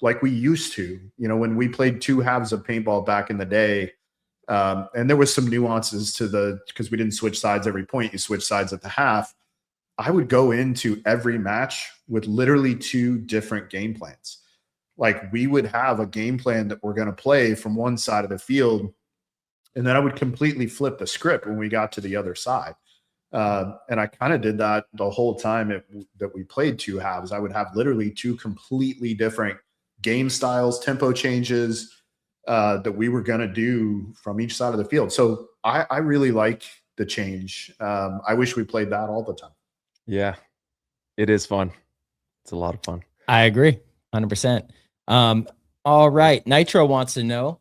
like we used to. You know, when we played 2 halves of paintball back in the day, and there was some nuances to because we didn't switch sides every point, you switch sides at the half. I would go into every match with literally 2 different game plans. Like we would have a game plan that we're going to play from one side of the field, and then I would completely flip the script when we got to the other side. And I kind of did that the whole time that we played 2 halves. I would have literally 2 completely different game styles, tempo changes that we were going to do from each side of the field. So I really like the change. I wish we played that all the time. Yeah, it is fun. It's a lot of fun. I agree 100%. All right. Nitro wants to know,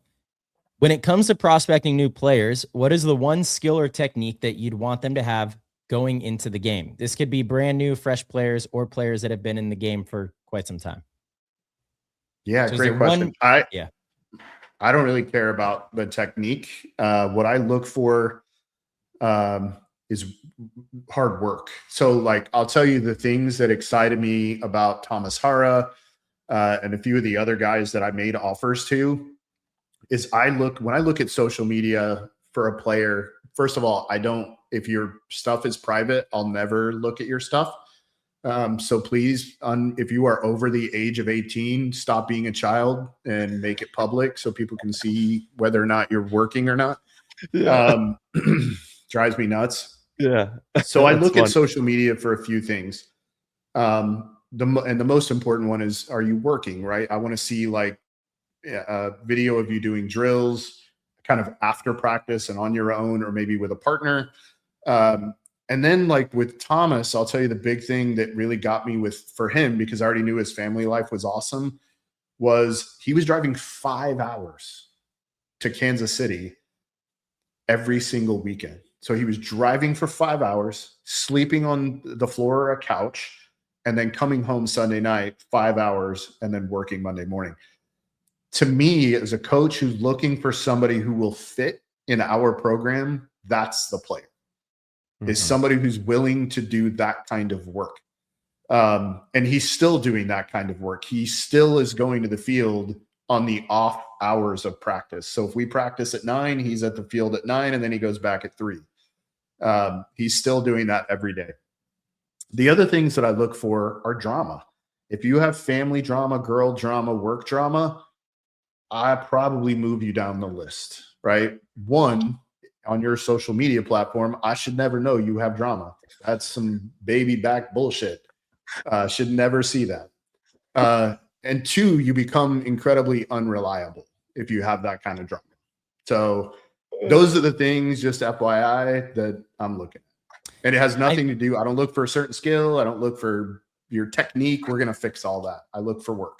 when it comes to prospecting new players, what is the one skill or technique that you'd want them to have going into the game? This could be brand new, fresh players or players that have been in the game for quite some time. Yeah, So great question. Yeah. I don't really care about the technique. What I look for is hard work. So like, I'll tell you the things that excited me about Thomas Hara and a few of the other guys that I made offers to is when I look at social media for a player, first of all, if your stuff is private, I'll never look at your stuff. So please, if you are over the age of 18, stop being a child and make it public so people can see whether or not you're working or not. Yeah. Drives me nuts. Yeah. So I look at social media for a few things. The most important one is, are you working, right? I want to see like a video of you doing drills kind of after practice and on your own, or maybe with a partner. And then like with Thomas, I'll tell you the big thing that really got me for him, because I already knew his family life was awesome, was he was driving 5 hours to Kansas City every single weekend. So he was driving for 5 hours, sleeping on the floor or a couch, and then coming home Sunday night, 5 hours, and then working Monday morning. To me, as a coach who's looking for somebody who will fit in our program, that's the player. Is somebody who's willing to do that kind of work. And he's still doing that kind of work. He still is going to the field on the off hours of practice. So if we practice at 9, he's at the field at 9, and then he goes back at 3. He's still doing that every day. The other things that I look for are drama. If you have family drama, girl drama, work drama, I probably move you down the list, right? One, on your social media platform, I should never know you have drama. That's some baby back bullshit. Should never see that. And 2, you become incredibly unreliable if you have that kind of drama. So those are the things, just FYI, that I'm looking at. And it has nothing to do. I don't look for a certain skill. I don't look for your technique. We're going to fix all that. I look for work.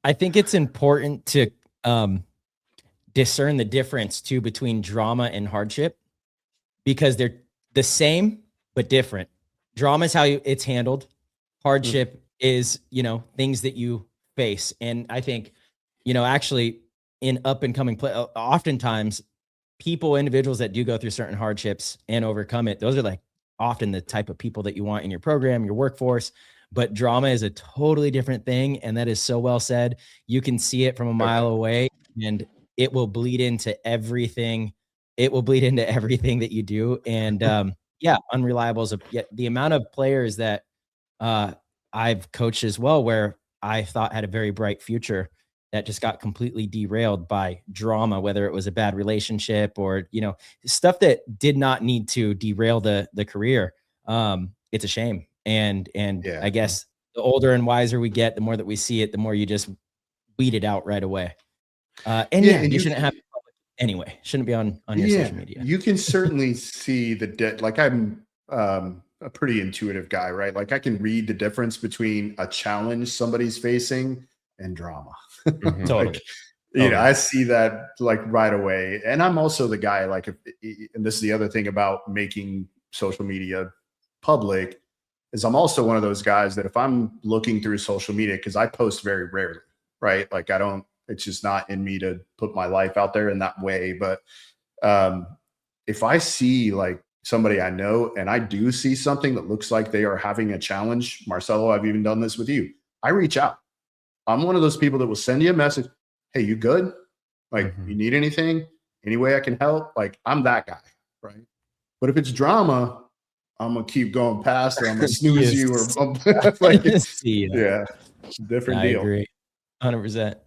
I think it's important to discern the difference too between drama and hardship, because they're the same but different. Drama is how it's handled. Hardship is, things that you face. And I think, actually in up and coming play, oftentimes individuals that do go through certain hardships and overcome it, those are like often the type of people that you want in your program, your workforce. But drama is a totally different thing. And that is so well said. You can see it from a mile away, and it will bleed into everything. It will bleed into everything that you do. And yeah, unreliable is the amount of players that I've coached as well, where I thought had a very bright future, that just got completely derailed by drama, whether it was a bad relationship or, stuff that did not need to derail the career. It's a shame. And I guess the older and wiser we get, the more that we see it, the more you just weed it out right away. And you shouldn't have anyway. Shouldn't be on your social media. You can certainly see like I'm a pretty intuitive guy, right? Like I can read the difference between a challenge somebody's facing and drama. Mm-hmm. Totally. Like, I see that like right away. And I'm also the guy, like, and this is the other thing about making social media public, is I'm also one of those guys that if I'm looking through social media, because I post very rarely, right? Like it's just not in me to put my life out there in that way. But if I see like somebody I know and I do see something that looks like they are having a challenge, Marcelo, I've even done this with you, I reach out. I'm one of those people that will send you a message. Hey, you good? Like, you need anything? Any way I can help? Like, I'm that guy, right? But if it's drama, I'm gonna keep going past, or I'm gonna snooze you, or like, yeah, it's a different deal. I agree, 100%.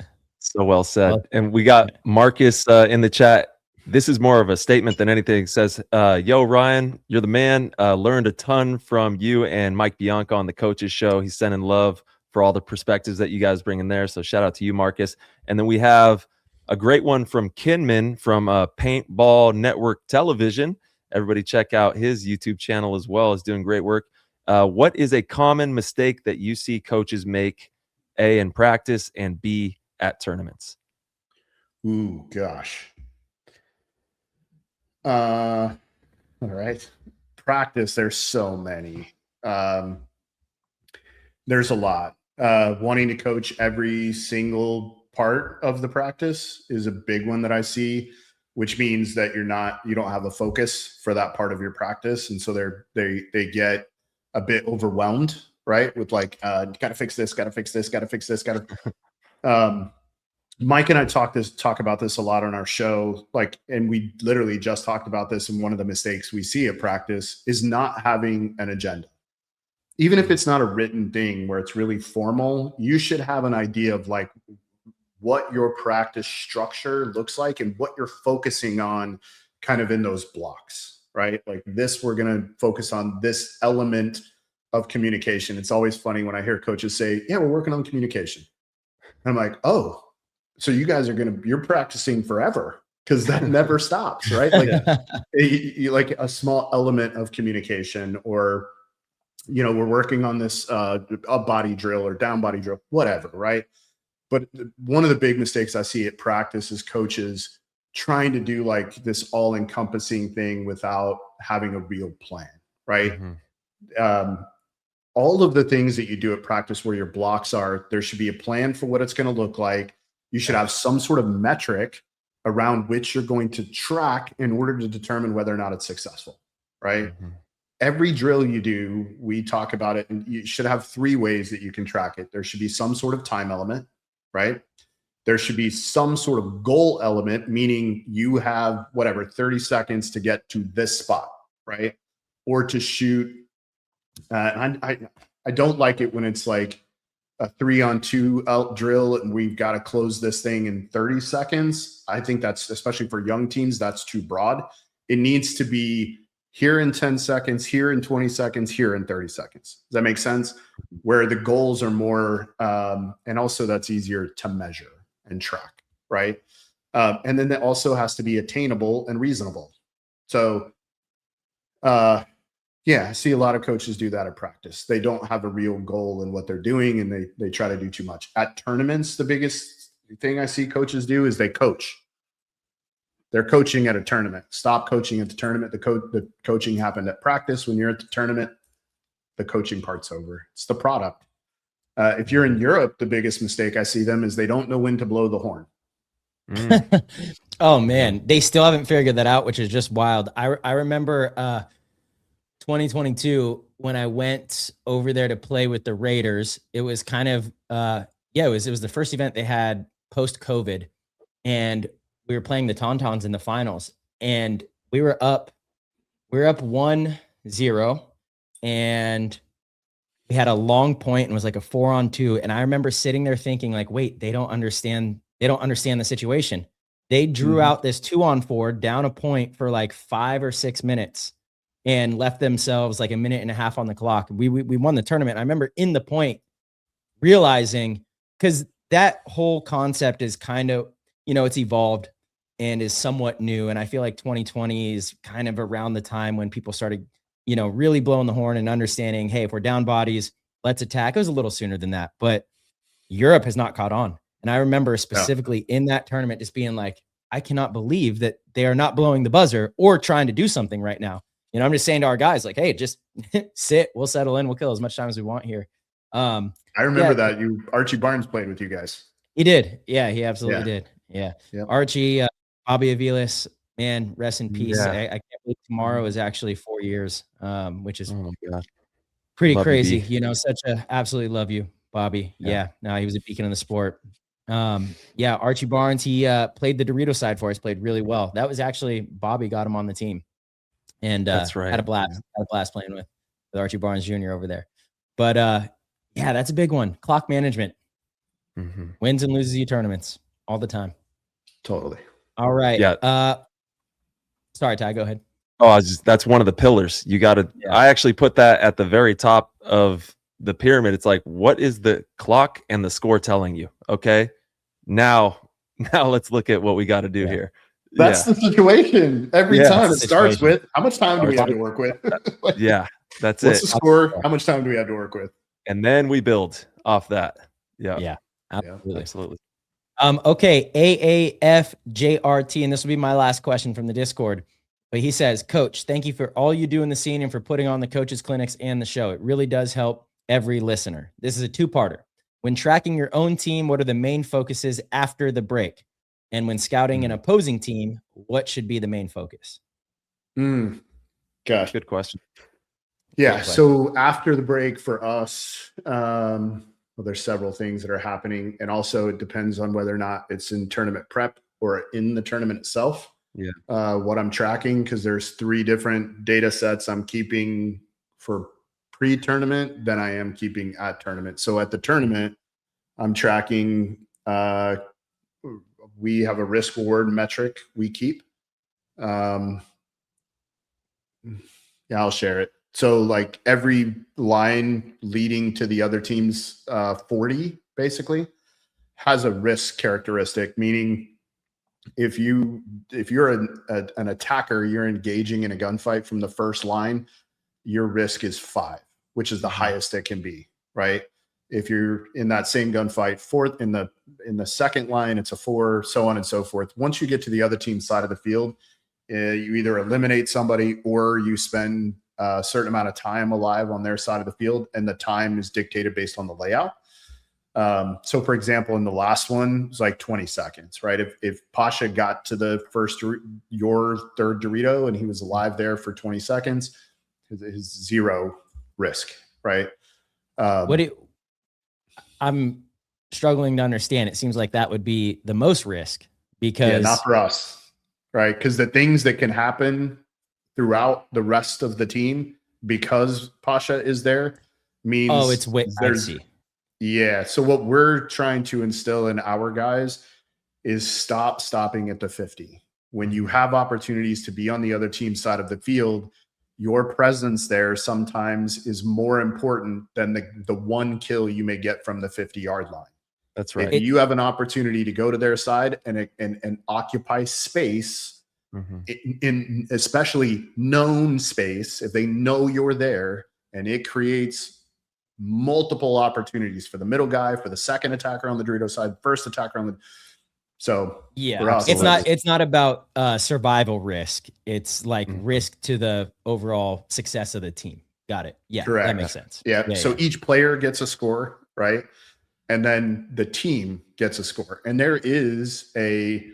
So well said. And we got Marcus in the chat. This is more of a statement than anything. It says, yo, Ryan, you're the man. Learned a ton from you and Mike Bianca on the Coaches Show. He's sending love for all the perspectives that you guys bring in there. So shout out to you, Marcus. And then we have a great one from Kinman from Paintball Network Television. Everybody check out his YouTube channel as well. Is doing great work. What is a common mistake that you see coaches make, A, in practice, and B, at tournaments? Ooh, gosh. All right. Practice, there's so many. There's a lot. Wanting to coach every single part of the practice is a big one that I see, which means that you don't have a focus for that part of your practice. And so they get a bit overwhelmed, right? With like, gotta fix this, gotta fix this, gotta fix this, gotta, Mike and I talk about this a lot on our show. Like, and we literally just talked about this. And one of the mistakes we see at practice is not having an agenda. Even if it's not a written thing where it's really formal, you should have an idea of like what your practice structure looks like and what you're focusing on kind of in those blocks, right? Like this, we're going to focus on this element of communication. It's always funny when I hear coaches say, yeah, we're working on communication. I'm like, oh, so you guys you're practicing forever, because that never stops, right? Like, like a small element of communication, or, we're working on this up body drill or down body drill, whatever, right? But one of the big mistakes I see at practice is coaches trying to do like this all-encompassing thing without having a real plan, right? All of the things that you do at practice where your blocks are, there should be a plan for what it's going to look like. You should have some sort of metric around which you're going to track in order to determine whether or not it's successful, right? Every drill you do, we talk about it, and you should have 3 ways that you can track it. There should be some sort of time element, right? There should be some sort of goal element, meaning you have 30 seconds to get to this spot, right? Or to shoot. I don't like it when it's like a 3-on-2 drill and we've got to close this thing in 30 seconds. I think that's, especially for young teams, that's too broad. It needs to be here in 10 seconds, here in 20 seconds, here in 30 seconds. Does that make sense? Where the goals are more, and also that's easier to measure and track, right? And then that also has to be attainable and reasonable. So, yeah, I see a lot of coaches do that at practice. They don't have a real goal in what they're doing, and they try to do too much. At tournaments, the biggest thing I see coaches do is they coach. They're coaching at a tournament. Stop coaching at the tournament. The coaching happened at practice. When you're at the tournament, the coaching part's over. It's the product. If you're in Europe, the biggest mistake I see them is they don't know when to blow the horn. Oh man, they still haven't figured that out, which is just wild. I remember 2022 when I went over there to play with the Raiders. It was kind of it was the first event they had post COVID, and we were playing the Tauntauns in the finals, and we were up 1-0, and we had a long point and it was like a 4-on-2. And I remember sitting there thinking like, wait, they don't understand the situation. They drew out this 2-on-4 down a point for like 5 or 6 minutes and left themselves like a minute and a half on the clock. We won the tournament. I remember in the point realizing, because that whole concept is kind of, it's evolved and is somewhat new. And I feel like 2020 is kind of around the time when people started, really blowing the horn and understanding, hey, if we're down bodies, let's attack. It was a little sooner than that, but Europe has not caught on. And I remember specifically in that tournament just being like, I cannot believe that they are not blowing the buzzer or trying to do something right now. I'm just saying to our guys, like, hey, just sit, we'll settle in, we'll kill as much time as we want here. I remember that Archie Barnes played with you guys. He did. Yeah, he absolutely did. Yeah. Yep. Archie, Bobby Aviles, man, rest in peace. Yeah. I can't believe tomorrow is actually 4 years, which is Oh pretty love crazy. Absolutely love you, Bobby. Yeah. No, he was a beacon in the sport. Archie Barnes, he played the Dorito side for us, played really well. That was actually Bobby got him on the team. And that's right. Had a blast playing with Archie Barnes Jr. over there. But that's a big one. Clock management. Wins and loses you tournaments all the time. Totally. All right. Yeah. Sorry, Ty, go ahead. Oh, that's one of the pillars. You got to, I actually put that at the very top of the pyramid. It's like, what is the clock and the score telling you? Okay. Now let's look at what we got to do here. That's the situation. Every time it starts with, how much time do we have to work with? That's What's the score? How much time do we have to work with? And then we build off that. Yeah. Absolutely. Absolutely. AAFJRT, and this will be my last question from the Discord. But he says, Coach, thank you for all you do in the scene and for putting on the coaches clinics and the show. It really does help every listener. This is a two-parter. When tracking your own team, what are the main focuses after the break? And when scouting an opposing team, what should be the main focus? Gosh, good question. Yeah. So after the break for us, there's several things that are happening. And also it depends on whether or not it's in tournament prep or in the tournament itself. Yeah. What I'm tracking, because there's 3 different data sets I'm keeping for pre-tournament than I am keeping at tournament. So at the tournament, I'm tracking, we have a risk reward metric we keep. I'll share it. So like every line leading to the other team's 40 basically has a risk characteristic, meaning if you're an attacker, you're engaging in a gunfight from the first line, your risk is 5, which is the highest it can be, right? If you're in that same gunfight, fourth in the second line, it's a 4, so on and so forth. Once you get to the other team's side of the field, you either eliminate somebody or you spend a certain amount of time alive on their side of the field, and the time is dictated based on the layout. So for example, in the last one, it was like 20 seconds, right? If Pasha got to your third Dorito and he was alive there for 20 seconds, his 0 risk, right? I'm struggling to understand. It seems like that would be the most risk because not for us, right? Because the things that can happen throughout the rest of the team because Pasha is there means it's way crazy. Yeah. So what we're trying to instill in our guys is stopping at the 50. When you have opportunities to be on the other team's side of the field, your presence there sometimes is more important than the one kill you may get from the 50-yard line. That's right. If you have an opportunity to go to their side and occupy space, in especially known space, if they know you're there, and it creates multiple opportunities for the middle guy, for the second attacker on the Dorito side, first attacker on the. So it's not about survival risk. It's like risk to the overall success of the team. Got it. Yeah, correct. That makes sense. Yeah. So each player gets a score right? And then the team gets a score. And there is a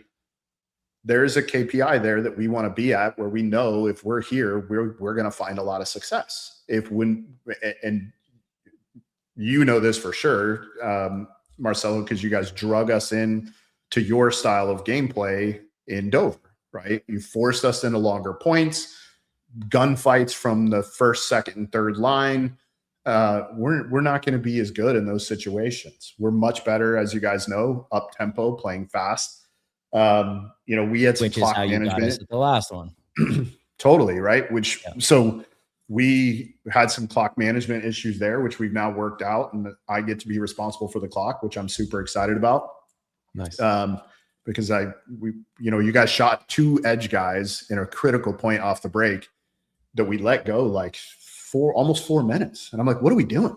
KPI there that we want to be at, where we know if we're here, we're going to find a lot of success. And you know this for sure, Marcelo, because you guys drug us in to your style of gameplay in Dover, right? You forced us into longer points, gunfights from the first, second, and third line. We're not going to be as good in those situations. We're much better, as you guys know, up tempo, playing fast. We had some clock management at the last one. Totally, right? So we had some clock management issues there, which we've now worked out, and I get to be responsible for the clock, which I'm super excited about. Nice. Because you guys shot 2 edge guys in a critical point off the break that we let go like almost 4 minutes. And I'm like, what are we doing?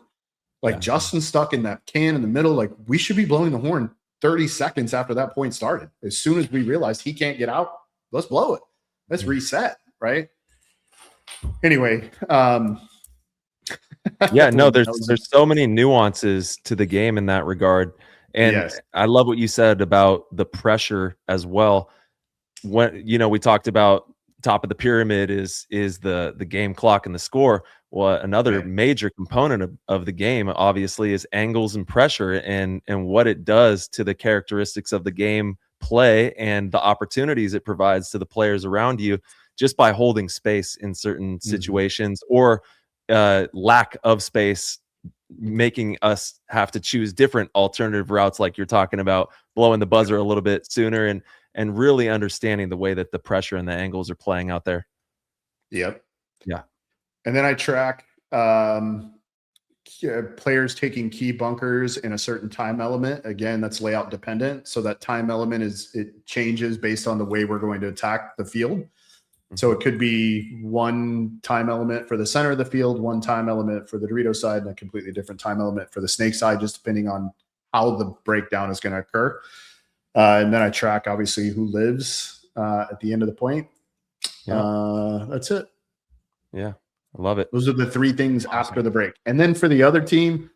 Like, Justin stuck in that can in the middle. Like, we should be blowing the horn 30 seconds after that point started. As soon as we realized he can't get out, let's blow it. Let's reset, right? Anyway, yeah, no, there's so many nuances to the game in that regard. And yes, I love what you said about the pressure as well. When we talked about top of the pyramid is the game clock and the score. Well, another major component of the game obviously is angles and pressure, and what it does to the characteristics of the game play and the opportunities it provides to the players around you just by holding space in certain situations, or lack of space, making us have to choose different alternative routes, like you're talking about, blowing the buzzer a little bit sooner, and really understanding the way that the pressure and the angles are playing out there. Yep. Yeah. And then I track players taking key bunkers in a certain time element. Again, that's layout dependent. So that time element it changes based on the way we're going to attack the field. So it could be one time element for the center of the field, one time element for the Dorito side, and a completely different time element for the Snake side, just depending on how the breakdown is going to occur. And then I track, obviously, who lives at the end of the point. That's it. Yeah, I love it. Those are the 3 things after the break. And then for the other team,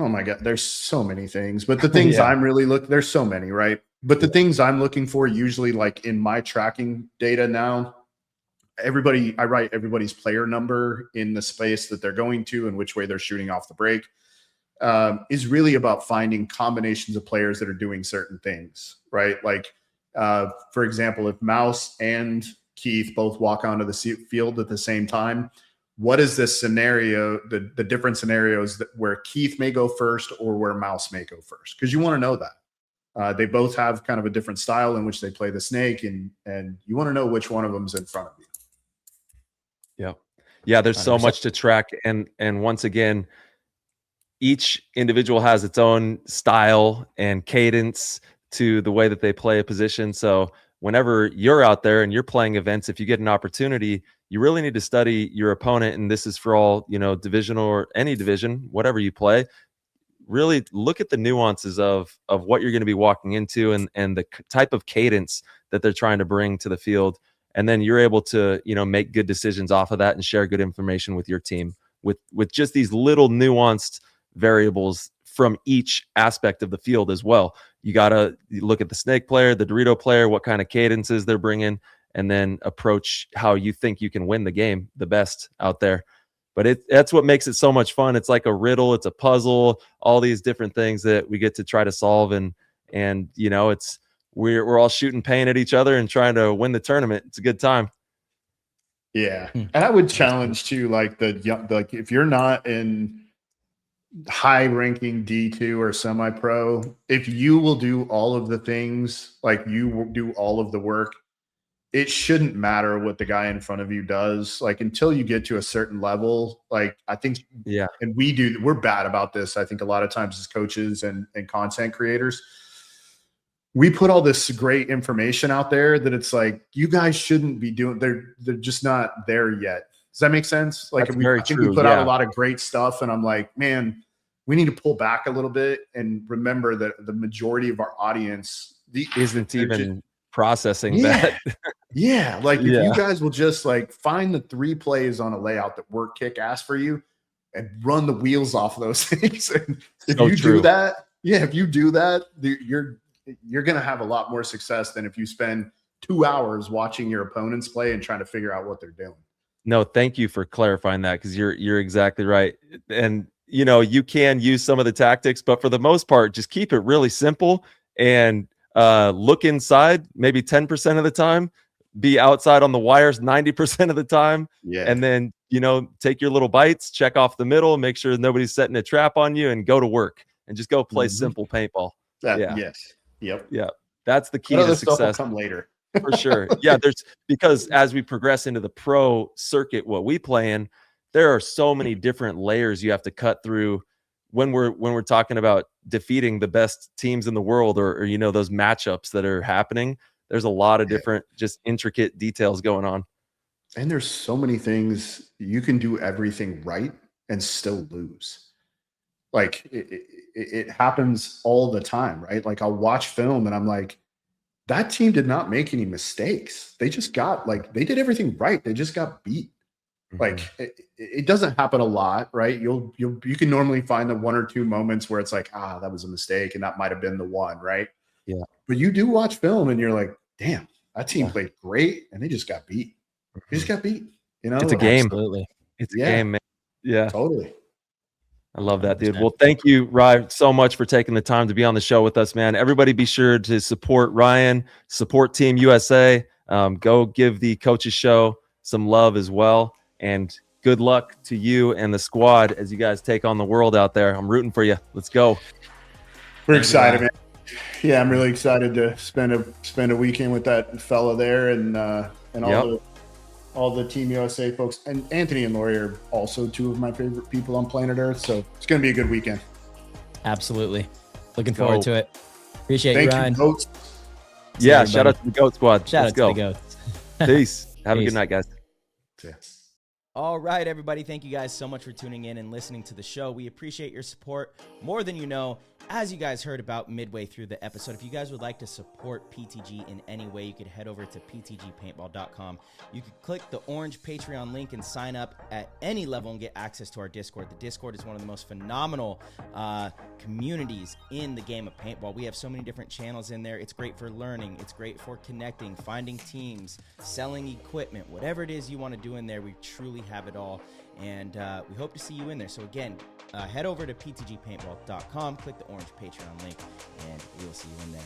oh my God, there's so many things. But the things I'm really there's so many, right? But the things I'm looking for, usually, like in my tracking data now, I write everybody's player number in the space that they're going to and which way they're shooting off the break, is really about finding combinations of players that are doing certain things, right? Like, for example, if Mouse and Keith both walk onto the field at the same time, what is this scenario, the different scenarios where Keith may go first or where Mouse may go first? Because you want to know that. They both have kind of a different style in which they play the Snake, and you want to know which one of them's in front of you. Yeah, there's so much to track, and once again, each individual has its own style and cadence to the way that they play a position. So whenever you're out there and you're playing events, if you get an opportunity, you really need to study your opponent. And this is for all, divisional or any division, whatever you play. Really look at the nuances of what you're going to be walking into, and the type of cadence that they're trying to bring to the field. And then you're able to, make good decisions off of that and share good information with your team with just these little nuanced variables from each aspect of the field as well. You got to look at the Snake player, the Dorito player, what kind of cadences they're bringing, and then approach how you think you can win the game the best out there. But that's what makes it so much fun. It's like a riddle, it's a puzzle, all these different things that we get to try to solve, and we're all shooting paint at each other and trying to win the tournament. It's a good time. Yeah. And I would challenge too, like if you're not in high ranking D2 or semi-pro, if you will do all of the things, like you will do all of the work, it shouldn't matter what the guy in front of you does. Like, until you get to a certain level, like, I think, and we're bad about this, I think, a lot of times as coaches and content creators. We put all this great information out there that it's like, you guys shouldn't be doing, they're just not there yet. Does that make sense? Like, I think we put out a lot of great stuff, and I'm like, man, we need to pull back a little bit and remember that the majority of our audience isn't even processing that. Like, if you guys will just like find the 3 plays on a layout that work kick ass for you, and run the wheels off of those things. And if So you true. do that, if you do that, you're going to have a lot more success than if you spend 2 hours watching your opponents play and trying to figure out what they're doing. No, thank you for clarifying that, because you're exactly right. And you can use some of the tactics, but for the most part, just keep it really simple and look inside maybe 10% of the time, be outside on the wires 90% of the time. Yeah. And then, take your little bites, check off the middle, make sure nobody's setting a trap on you, and go to work and just go play simple paintball. Yes. Yep. Yeah. That's the key That to other stuff will success. come later. For sure. Yeah, because as we progress into the pro circuit, what we play in, there are so many different layers you have to cut through when we're talking about defeating the best teams in the world, or those matchups that are happening. There's a lot of different just intricate details going on. And there's so many things you can do everything right and still lose. Like it happens all the time, right? Like I'll watch film and I'm like, that team did not make any mistakes. They just got they did everything right. They just got beat. Like it doesn't happen a lot, right? You can normally find the 1 or 2 moments where it's like, that was a mistake, and that might have been the one, right? Yeah. But you do watch film and you're like, damn, that team played great and they just got beat. They just got beat. It's a game. Absolutely. It's a game, man. Yeah. Totally. I love that, dude. Well, thank you, Ryan, so much for taking the time to be on the show with us, man. Everybody be sure to support Ryan, support Team USA. Go give the Coaches Show some love as well. And good luck to you and the squad as you guys take on the world out there. I'm rooting for you. Let's go. We're excited, man. Yeah, I'm really excited to spend a weekend with that fella there and all the Team USA folks. And Anthony and Lori are also 2 of my favorite people on planet Earth. So it's going to be a good weekend. Absolutely. Looking forward to it. Appreciate you, Ryan. Goats. Yeah, shout out to the GOAT squad. Shout Let's out go. to the Goats. Peace. Have a Peace. good night, guys. Yeah. All right, everybody. Thank you guys so much for tuning in and listening to the show. We appreciate your support more than you know. As you guys heard about midway through the episode, if you guys would like to support PTG in any way, you could head over to ptgpaintball.com. You could click the orange Patreon link and sign up at any level and get access to our Discord. The Discord is one of the most phenomenal communities in the game of paintball. We have so many different channels in there. It's great for learning. It's great for connecting, finding teams, selling equipment, whatever it is you want to do in there. We truly have it all. And we hope to see you in there. So again, head over to ptgpaintball.com, click the orange Patreon link, and we will see you in there.